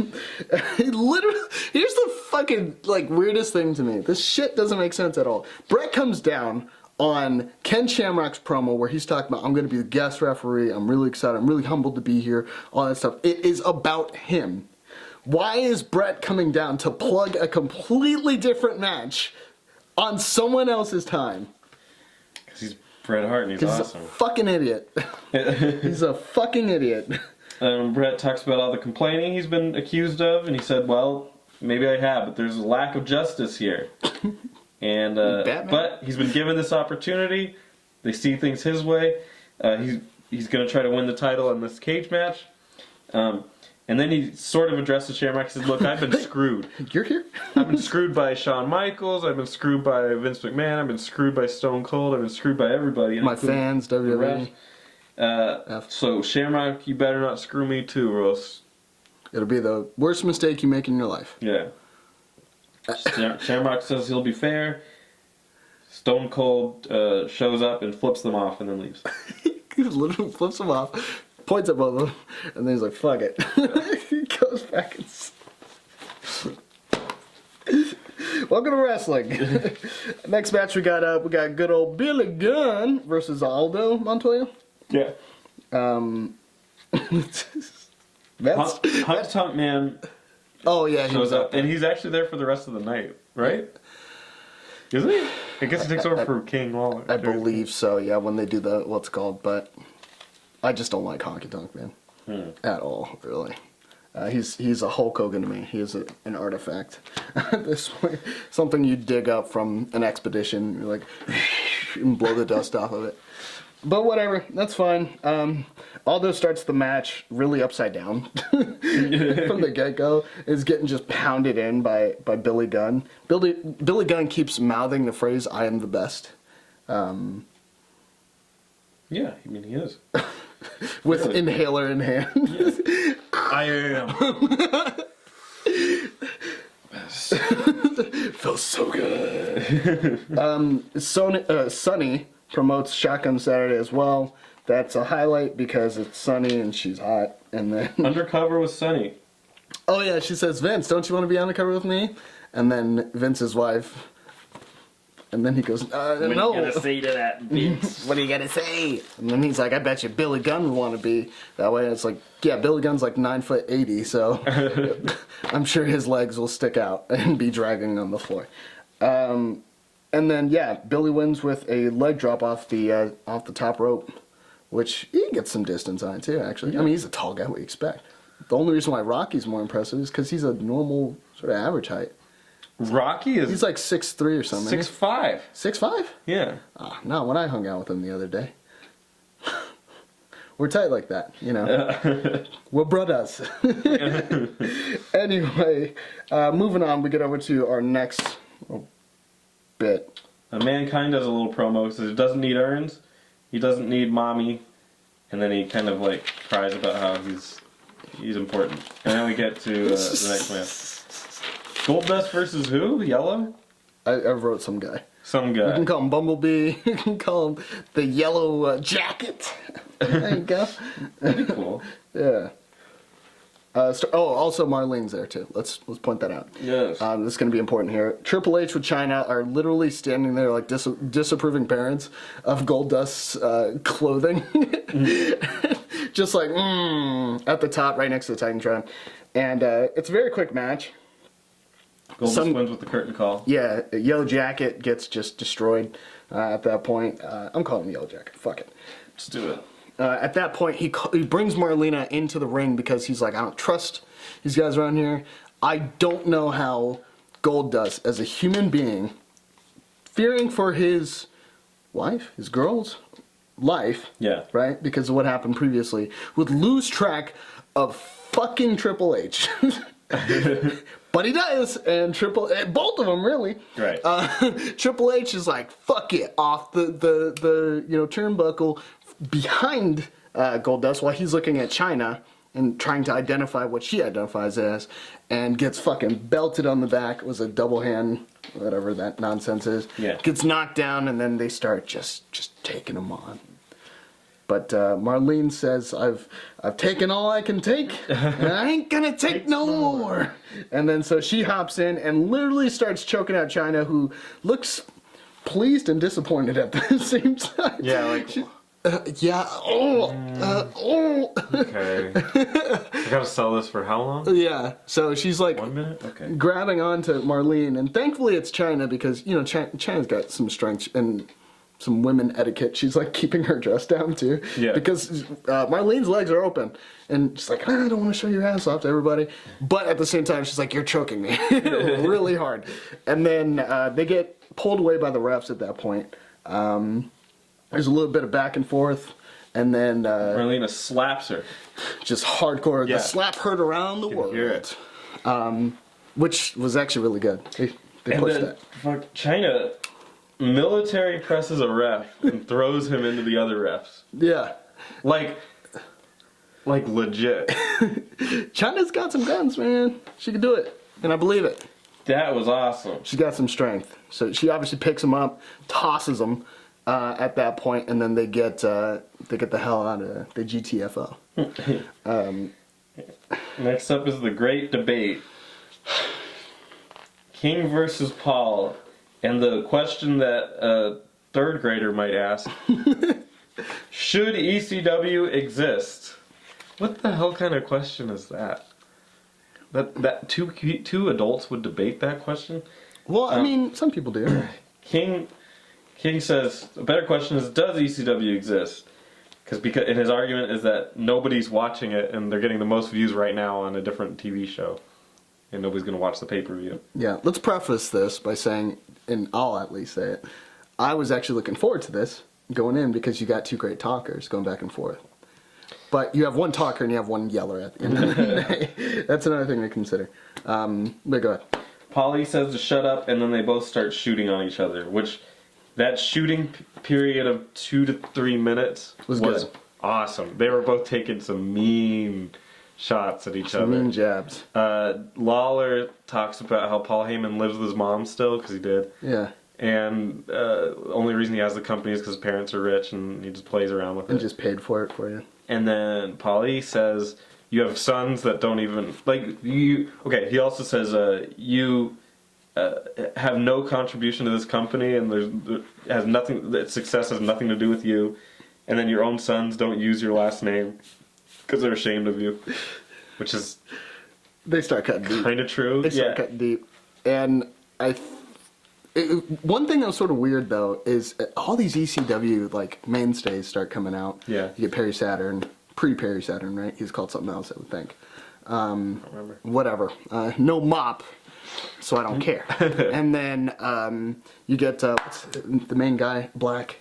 Speaker 2: He literally, here's the fucking like weirdest thing to me. This shit doesn't make sense at all. Brett comes down on Ken Shamrock's promo where he's talking about, I'm going to be the guest referee, I'm really excited, I'm really humbled to be here, all that stuff. It is about him. Why is Brett coming down to plug a completely different match on someone else's time?
Speaker 1: Because he's Bret Hart and he's awesome.
Speaker 2: He's a fucking idiot. He's a fucking idiot.
Speaker 1: Bret talks about all the complaining he's been accused of, and he said, well, maybe I have, but there's a lack of justice here. And but he's been given this opportunity. They see things his way. He's going to try to win the title in this cage match. And then he sort of addresses Shamrock. He says, look, I've been screwed.
Speaker 2: You're here?
Speaker 1: I've been screwed by Shawn Michaels. I've been screwed by Vince McMahon. I've been screwed by Stone Cold. I've been screwed by everybody.
Speaker 2: My fans, WWE.
Speaker 1: So Shamrock, you better not screw me too, or else...
Speaker 2: It'll be the worst mistake you make in your life.
Speaker 1: Yeah. Shamrock says he'll be fair. Stone Cold shows up and flips them off and then leaves.
Speaker 2: He literally flips them off, points at both of them, and then he's like, fuck it. He goes back and... Welcome to wrestling. Next match we got good old Billy Gunn versus Aldo Montoya.
Speaker 1: Yeah.
Speaker 2: That's
Speaker 1: Hunt Man
Speaker 2: oh yeah, he
Speaker 1: shows up, and he's actually there for the rest of the night, right? Isn't he? I guess he takes over for King Lawler.
Speaker 2: I believe so, yeah, when they do the what's it called, but I just don't like Honky Tonk Man at all, really. He's a Hulk Hogan to me. He is an artifact. This way, something you dig up from an expedition, you're like, and blow the dust off of it. But whatever, that's fine. Aldo starts the match really upside down from the get-go. Is getting just pounded in by Billy Gunn. Billy Gunn keeps mouthing the phrase, I am the best.
Speaker 1: Yeah, I mean, he is.
Speaker 2: With really? Inhaler in hand.
Speaker 1: Yes. I am.
Speaker 2: Feels so good. Sunny promotes Shotgun Saturday as well. That's a highlight because it's Sunny and she's hot. And then
Speaker 1: undercover with Sunny.
Speaker 2: Oh yeah, she says, Vince, don't you want to be undercover with me? And then Vince's wife. And then he goes, no.
Speaker 1: What are you gonna say to that, Vince?
Speaker 2: What are you gonna say? And then he's like, I bet you Billy Gunn would want to be that way. And it's like, yeah, Billy Gunn's like 9'80", so I'm sure his legs will stick out and be dragging on the floor. And then yeah, Billy wins with a leg drop off the top rope, which he gets some distance on it too. Actually, yeah. I mean, he's a tall guy. What do you expect? The only reason why Rocky's more impressive is because he's a normal sort of average height.
Speaker 1: Rocky is...
Speaker 2: He's like 6'3" or something.
Speaker 1: 6'5".
Speaker 2: 6'5"?
Speaker 1: Yeah.
Speaker 2: No, when I hung out with him the other day. We're tight like that, you know. We're brothers. Anyway, moving on, we get over to our next bit.
Speaker 1: Mankind does a little promo. Says he doesn't need urns. He doesn't need mommy. And then he kind of like cries about how he's important. And then we get to the next match. Goldust versus who? Yellow?
Speaker 2: I wrote some guy.
Speaker 1: Some guy.
Speaker 2: You can call him Bumblebee. You can call him the Yellow Jacket. There you go.
Speaker 1: That'd be cool.
Speaker 2: Yeah. Also Marlene's there too. Let's point that out.
Speaker 1: Yes.
Speaker 2: This is going to be important here. Triple H with Chyna are literally standing there like disapproving parents of Goldust's clothing. Just like, at the top, right next to the Titantron. And it's a very quick match.
Speaker 1: Goldust wins with the curtain call.
Speaker 2: Yeah, Yellow Jacket gets just destroyed at that point. I'm calling him Yellow Jacket. Fuck it.
Speaker 1: Let's do it.
Speaker 2: At that point, he brings Marlena into the ring because he's like, I don't trust these guys around here. I don't know how Goldust, as a human being, fearing for his wife, his girl's life,
Speaker 1: yeah,
Speaker 2: right, because of what happened previously, would lose track of fucking Triple H. But he does, and both of them really.
Speaker 1: Right.
Speaker 2: Triple H is like, fuck it, off the turnbuckle behind Goldust while he's looking at Chyna, and trying to identify what she identifies as, and gets fucking belted on the back. It was a double hand, whatever that nonsense is.
Speaker 1: Yeah.
Speaker 2: Gets knocked down, and then they start just taking him on. But Marlene says, I've taken all I can take, and I ain't gonna take no more. And then so she hops in and literally starts choking out China, who looks pleased and disappointed at the same time.
Speaker 1: Yeah, like... Okay. I gotta sell this for how long?
Speaker 2: Yeah, so she's like
Speaker 1: 1 minute? Okay.
Speaker 2: grabbing onto Marlene, and thankfully it's China because, you know, China's got some strength and some women etiquette. She's like keeping her dress down too.
Speaker 1: Yeah.
Speaker 2: Because Marlene's legs are open, and she's like, I don't want to show your ass off to everybody. But at the same time, she's like, you're choking me really hard. And then they get pulled away by the refs at that point. There's a little bit of back and forth, and then
Speaker 1: Marlena slaps her.
Speaker 2: just hardcore.
Speaker 1: Yeah.
Speaker 2: The slap heard around the world.
Speaker 1: hear it.
Speaker 2: Which was actually really good. They
Speaker 1: And
Speaker 2: pushed
Speaker 1: then
Speaker 2: that.
Speaker 1: fuck, China military presses a ref and throws him into the other refs.
Speaker 2: Yeah.
Speaker 1: Like legit.
Speaker 2: China's got some guns, man. She can do it, and I believe it.
Speaker 1: That was awesome.
Speaker 2: She's got some strength. So she obviously picks him up, tosses him at that point, and then they get the hell out of the GTFO.
Speaker 1: Next up is the great debate. King versus Paul. And the question that a third grader might ask, should ECW exist? What the hell kind of question is that? That two adults would debate that question?
Speaker 2: Well, I mean, some people do.
Speaker 1: King says, a better question is, does ECW exist? Because and his argument is that nobody's watching it and they're getting the most views right now on a different TV show. And nobody's going to watch the pay-per-view.
Speaker 2: Yeah, let's preface this by saying, and I'll at least say it, I was actually looking forward to this going in because you got two great talkers going back and forth. But you have one talker and you have one yeller at the end of the day. That's another thing to consider. But go ahead.
Speaker 1: Polly says to shut up, and then they both start shooting on each other, which that shooting period of 2 to 3 minutes was
Speaker 2: good.
Speaker 1: Awesome. They were both taking some mean shots at each other.
Speaker 2: Mean jabs.
Speaker 1: Lawler talks about how Paul Heyman lives with his mom still, because he did.
Speaker 2: Yeah.
Speaker 1: And the only reason he has the company is because his parents are rich, and he just plays around with it.
Speaker 2: And just paid for it for you.
Speaker 1: And then Polly says, you have sons that don't even, like, you, okay, he also says, you have no contribution to this company, and there has nothing, that success has nothing to do with you, and then your own sons don't use your last name, because they're ashamed of you, which is
Speaker 2: They start cutting deep.
Speaker 1: kind of true.
Speaker 2: They start cutting deep. And one thing that was sort of weird, though, is all these ECW, like, mainstays start coming out.
Speaker 1: Yeah.
Speaker 2: You get Perry Saturn, pre-Perry Saturn, right? He's called something else, I would think.
Speaker 1: I don't remember.
Speaker 2: Whatever. No mop, so I don't care. And then you get what's the main guy, Black.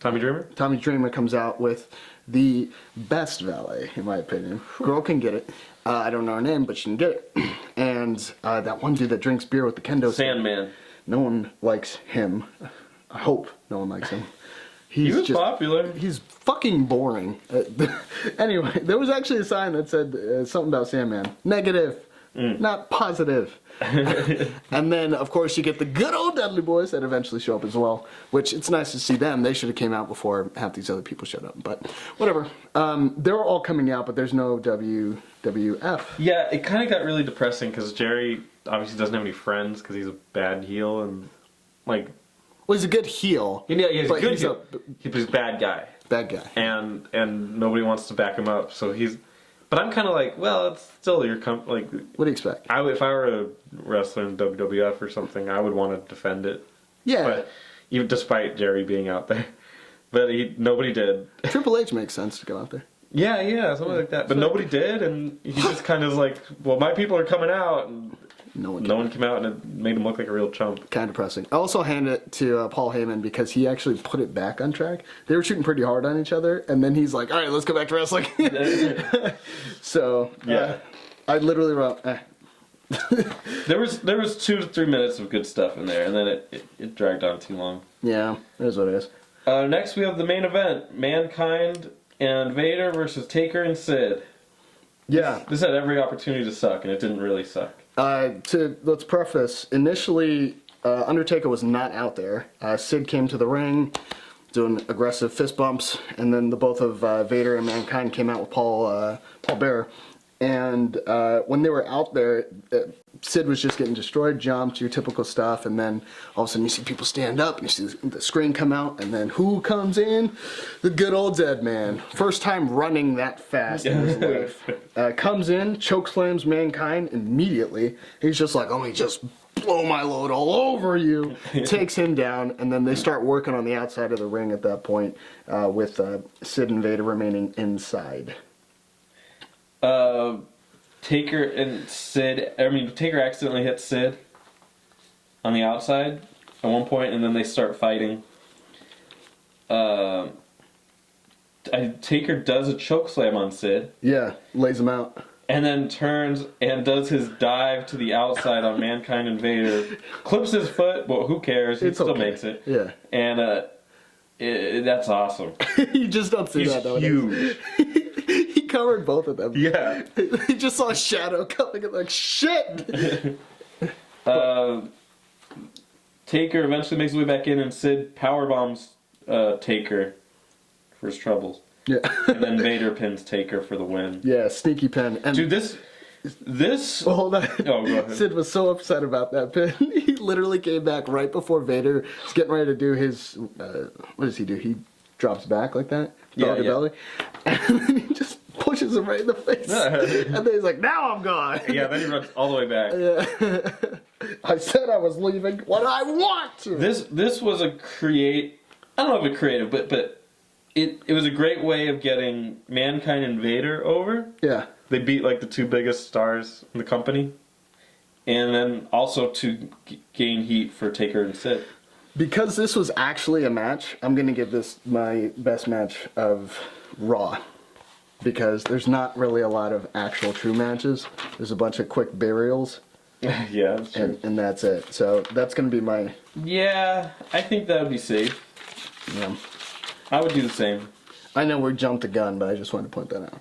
Speaker 1: Tommy Dreamer?
Speaker 2: Tommy Dreamer comes out with the best valet, in my opinion. Girl can get it. I don't know her name, but she can get it. And that one dude that drinks beer with the kendo stick.
Speaker 1: Sandman.
Speaker 2: No one likes him. I hope no one likes him.
Speaker 1: He was popular.
Speaker 2: He's fucking boring. Anyway, there was actually a sign that said something about Sandman. Negative, not positive. And then, of course, you get the good old Dudley Boys that eventually show up as well, which it's nice to see them. They should have came out before half these other people showed up, but whatever. They're all coming out, but there's no WWF.
Speaker 1: Yeah, it kind of got really depressing because Jerry obviously doesn't have any friends because he's a bad heel and, like...
Speaker 2: Well, he's a good heel.
Speaker 1: Yeah, he's a
Speaker 2: but
Speaker 1: good
Speaker 2: he's
Speaker 1: heel. He's a bad guy.
Speaker 2: Bad guy.
Speaker 1: And nobody wants to back him up, so he's... But I'm kind of like, well, it's still your like.
Speaker 2: What do you expect?
Speaker 1: If I were a wrestler in WWF or something, I would want to defend it.
Speaker 2: Yeah.
Speaker 1: But even despite Jerry being out there, but nobody did.
Speaker 2: Triple H makes sense to go out there.
Speaker 1: Yeah, something like that. But nobody did, and he just kind of like, well, my people are coming out, and no one came out, and it made him look like a real chump.
Speaker 2: Kind of depressing. I also hand it to Paul Heyman because he actually put it back on track. They were shooting pretty hard on each other, and then he's like, all right, let's go back to wrestling. So,
Speaker 1: yeah.
Speaker 2: I literally wrote,
Speaker 1: There was 2 to 3 minutes of good stuff in there, and then it dragged on too long.
Speaker 2: Yeah, it is what it is.
Speaker 1: Next we have the main event, Mankind and Vader versus Taker and Sid.
Speaker 2: Yeah.
Speaker 1: This had every opportunity to suck, and it didn't really suck.
Speaker 2: Let's preface, initially, Undertaker was not out there. Sid came to the ring, doing aggressive fist bumps, and then the both of Vader and Mankind came out with Paul Bearer. And when they were out there, Sid was just getting destroyed, jumped, your typical stuff, and then all of a sudden you see people stand up, and you see the screen come out, and then who comes in? The good old Dead Man. First time running that fast in his life. Comes in, chokeslams Mankind immediately. He's just like, oh, he just blow my load all over you. Takes him down, and then they start working on the outside of the ring at that point with Sid and Vader remaining inside.
Speaker 1: Taker and Sid. I mean, Taker accidentally hits Sid on the outside at one point, and then they start fighting. Taker does a chokeslam on Sid.
Speaker 2: Yeah, lays him out.
Speaker 1: And then turns and does his dive to the outside on Mankind and Vader. Clips his foot, but who cares? He still makes it.
Speaker 2: Yeah.
Speaker 1: And that's awesome.
Speaker 2: You just don't see
Speaker 1: He's
Speaker 2: that, though.
Speaker 1: huge.
Speaker 2: He covered both of them.
Speaker 1: Yeah.
Speaker 2: He just saw a shadow coming and like, shit!
Speaker 1: Taker eventually makes his way back in, and Sid powerbombs Taker for his troubles.
Speaker 2: Yeah.
Speaker 1: And then Vader pins Taker for the win.
Speaker 2: Yeah, sneaky pin. And
Speaker 1: Dude, this.
Speaker 2: well, hold on.
Speaker 1: Oh, go ahead.
Speaker 2: Sid was so upset about that pin. He literally came back right before Vader was getting ready to do his. What does he do? He drops back like that, belly to belly, and then he just pushes him right in the face. And then he's like, "Now I'm gone."
Speaker 1: Yeah, then he runs all the way back.
Speaker 2: Yeah. I said I was leaving. What I want to.
Speaker 1: This was a I don't know if it creative, but it was a great way of getting Mankind and Vader over.
Speaker 2: Yeah.
Speaker 1: They beat like the two biggest stars in the company, and then also to gain heat for Taker and Sid.
Speaker 2: Because this was actually a match, I'm going to give this my best match of Raw. Because there's not really a lot of actual true matches. There's a bunch of quick burials.
Speaker 1: Yeah, that's true.
Speaker 2: And that's it. So that's going to be my...
Speaker 1: Yeah, I think that would be safe.
Speaker 2: Yeah.
Speaker 1: I would do the same.
Speaker 2: I know we jumped the gun, but I just wanted to point that out.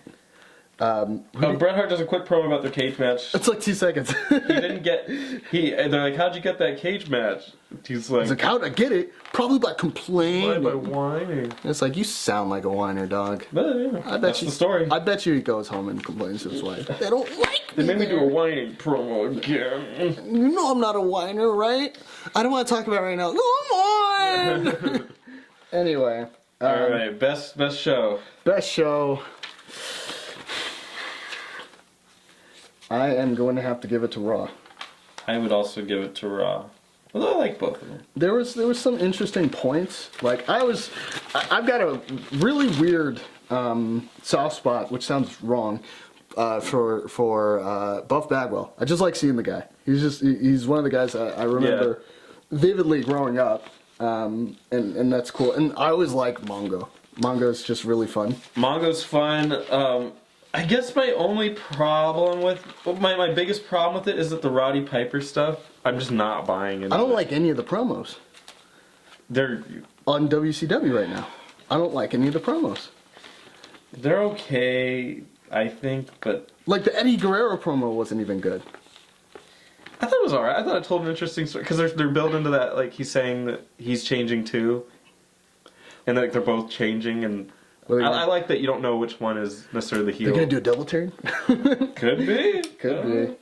Speaker 1: Bret Hart does a quick promo about their cage match.
Speaker 2: It's like 2 seconds.
Speaker 1: They're like, how'd you get that cage match? He's like,
Speaker 2: how'd I get it? Probably by complaining.
Speaker 1: by whining.
Speaker 2: It's like, you sound like a whiner, dog.
Speaker 1: But, yeah, that's the story.
Speaker 2: I bet you he goes home and complains to his wife. They don't like
Speaker 1: They
Speaker 2: me
Speaker 1: made me
Speaker 2: there.
Speaker 1: do a whining promo again.
Speaker 2: You know I'm not a whiner, right? I don't want to talk about it right now. Come on! Anyway.
Speaker 1: Alright, best show.
Speaker 2: Best show. I am going to have to give it to Raw.
Speaker 1: I would also give it to Raw. Although I like both of them.
Speaker 2: There was some interesting points. Like I've got a really weird soft spot, which sounds wrong, for Buff Bagwell. I just like seeing the guy. He's one of the guys I remember vividly growing up, and that's cool. And I always like Mongo. Mongo's just really fun.
Speaker 1: Mongo's fun. I guess my only problem with my biggest problem with it is that the Roddy Piper stuff, I'm just not buying into.
Speaker 2: I don't like any of the promos.
Speaker 1: They're
Speaker 2: on WCW right now. I don't like any of the promos.
Speaker 1: They're okay, I think, but
Speaker 2: like the Eddie Guerrero promo wasn't even good.
Speaker 1: I thought it was alright. I thought it told an interesting story because they're building into that, like he's saying that he's changing too, and like they're both changing and. I like that you don't know which one is necessarily the heel.
Speaker 2: They're gonna do a double turn?
Speaker 1: Could be.
Speaker 2: Could be.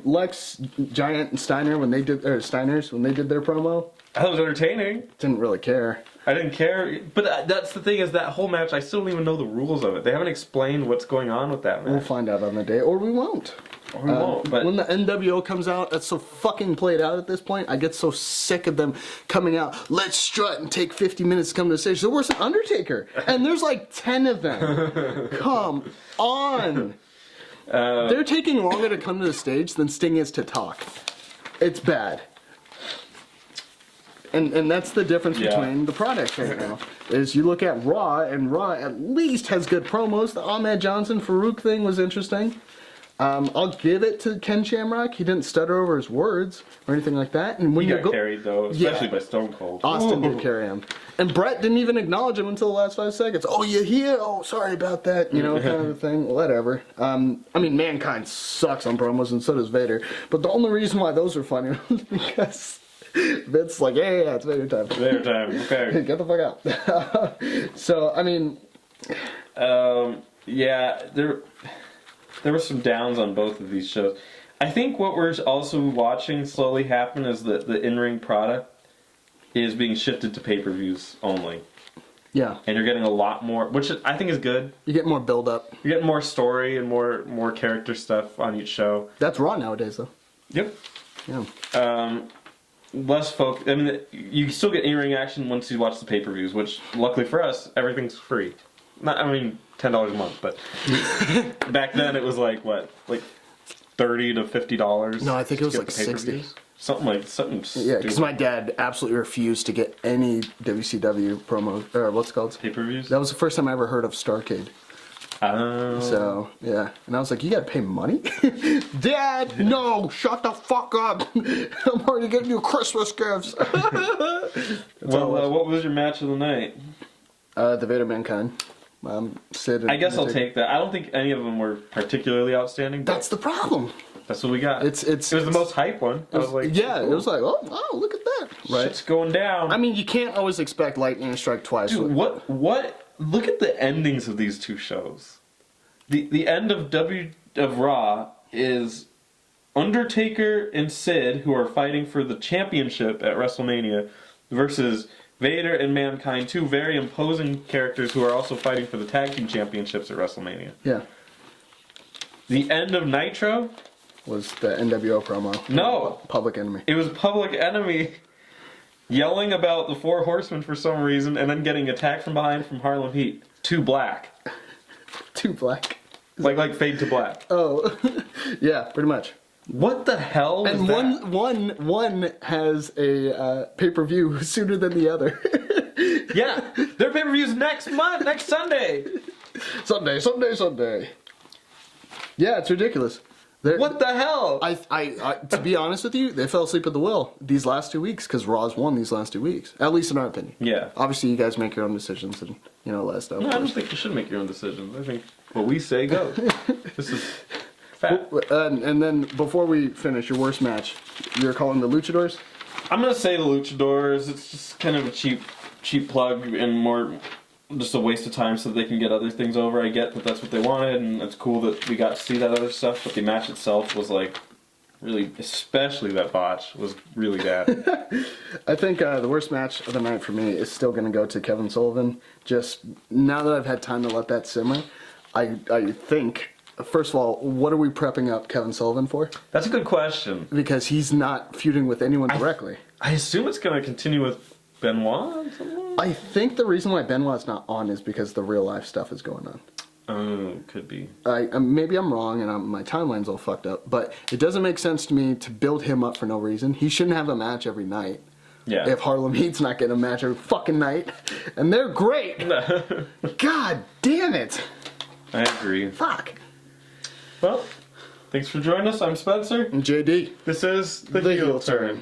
Speaker 2: Lex, Giant, and Steiners when they did their promo.
Speaker 1: I thought it was entertaining.
Speaker 2: Didn't really care.
Speaker 1: I didn't care, but that's the thing is that whole match. I still don't even know the rules of it. They haven't explained what's going on with that match.
Speaker 2: We'll find out on the day, or we won't.
Speaker 1: Or we won't. But
Speaker 2: when the NWO comes out, that's so fucking played out at this point. I get so sick of them coming out. Let's strut and take 50 minutes to come to the stage. They're worse than Undertaker, and there's like 10 of them. Come on. They're taking longer to come to the stage than Sting is to talk. It's bad. And that's the difference between the products right now. Is you look at Raw, and Raw at least has good promos. The Ahmed Johnson Farouk thing was interesting. I'll give it to Ken Shamrock. He didn't stutter over his words or anything like that. And when
Speaker 1: He
Speaker 2: you
Speaker 1: got carried, though, especially by Stone Cold.
Speaker 2: Austin did carry him. And Brett didn't even acknowledge him until the last 5 seconds. Oh, you here? Oh, sorry about that. You know, kind of a thing. Whatever. I mean, Mankind sucks on promos, and so does Vader. But the only reason why those are funny was because Vince's like, yeah, it's Vader time.
Speaker 1: Vader time, okay.
Speaker 2: Get the fuck out. So, I mean...
Speaker 1: yeah, there were some downs on both of these shows. I think what we're also watching slowly happen is that the in-ring product is being shifted to pay-per-views only.
Speaker 2: Yeah.
Speaker 1: And you're getting a lot more, which I think is good.
Speaker 2: You get more build-up.
Speaker 1: You're getting more story and more character stuff on each show.
Speaker 2: That's Raw nowadays, though.
Speaker 1: Yep.
Speaker 2: Yeah.
Speaker 1: Less folk. I mean, you still get in-ring action once you watch the pay-per-views, which, luckily for us, everything's free. $10 a month, but back then it was like what, like $30 to $50.
Speaker 2: No, I think it was like 60.
Speaker 1: Something
Speaker 2: Yeah, because my dad absolutely refused to get any WCW promo, or what's it called?
Speaker 1: Pay-per-views.
Speaker 2: That was the first time I ever heard of Starrcade.
Speaker 1: Oh.
Speaker 2: So, yeah. And I was like, you gotta pay money? Dad, no, shut the fuck up. I'm already getting you Christmas gifts.
Speaker 1: Well, what was your match of the night?
Speaker 2: The Vader Mankind. Sid and
Speaker 1: I guess I'll take that. I don't think any of them were particularly outstanding. But
Speaker 2: that's the problem.
Speaker 1: That's what we got.
Speaker 2: It was
Speaker 1: the most hype one. I was like,
Speaker 2: yeah, it was like, oh, look at that. Right.
Speaker 1: Shit's going down.
Speaker 2: I mean, you can't always expect lightning to strike twice.
Speaker 1: Dude, what? Look at the endings of these two shows. The end of Raw is Undertaker and Sid, who are fighting for the championship at WrestleMania, versus Vader and Mankind, two very imposing characters who are also fighting for the tag team championships at WrestleMania.
Speaker 2: Yeah.
Speaker 1: The end of Nitro
Speaker 2: was the NWO promo.
Speaker 1: No.
Speaker 2: Public Enemy.
Speaker 1: It was Public Enemy yelling about the Four Horsemen for some reason and then getting attacked from behind from Harlem Heat. Too black.
Speaker 2: Too black.
Speaker 1: Like fade to black.
Speaker 2: Oh. Yeah, pretty much.
Speaker 1: What the hell was
Speaker 2: and
Speaker 1: that?
Speaker 2: one has a pay-per-view sooner than the other.
Speaker 1: Yeah, their pay-per-view's next Sunday.
Speaker 2: Sunday. Yeah, it's ridiculous.
Speaker 1: What the hell?
Speaker 2: I to be honest with you, they fell asleep at the wheel these last 2 weeks because Raw's won these last 2 weeks. At least in our opinion.
Speaker 1: Yeah.
Speaker 2: Obviously, you guys make your own decisions and all that stuff.
Speaker 1: No, I don't think you should make your own decisions. I think what we say goes. This is fat.
Speaker 2: And then before we finish, your worst match, you're calling the Luchadors?
Speaker 1: I'm gonna say the Luchadors. It's just kind of a cheap plug and more just a waste of time so that they can get other things over. I get that that's what they wanted, and it's cool that we got to see that other stuff. But the match itself was like really, especially that botch, was really bad.
Speaker 2: I think the worst match of the night for me is still going to go to Kevin Sullivan. Just now that I've had time to let that simmer, I think, first of all, what are we prepping up Kevin Sullivan for?
Speaker 1: That's a good question.
Speaker 2: Because he's not feuding with anyone directly.
Speaker 1: I assume it's going to continue with Benoit?
Speaker 2: I think the reason why Benoit's not on is because the real life stuff is going on.
Speaker 1: Oh, could be.
Speaker 2: Maybe I'm wrong and my timeline's all fucked up, but it doesn't make sense to me to build him up for no reason. He shouldn't have a match every night.
Speaker 1: Yeah.
Speaker 2: If Harlem Heat's not getting a match every fucking night. And they're great. God damn it.
Speaker 1: I agree.
Speaker 2: Fuck.
Speaker 1: Well, thanks for joining us. I'm Spencer.
Speaker 2: And JD.
Speaker 1: This is The Heel Turn.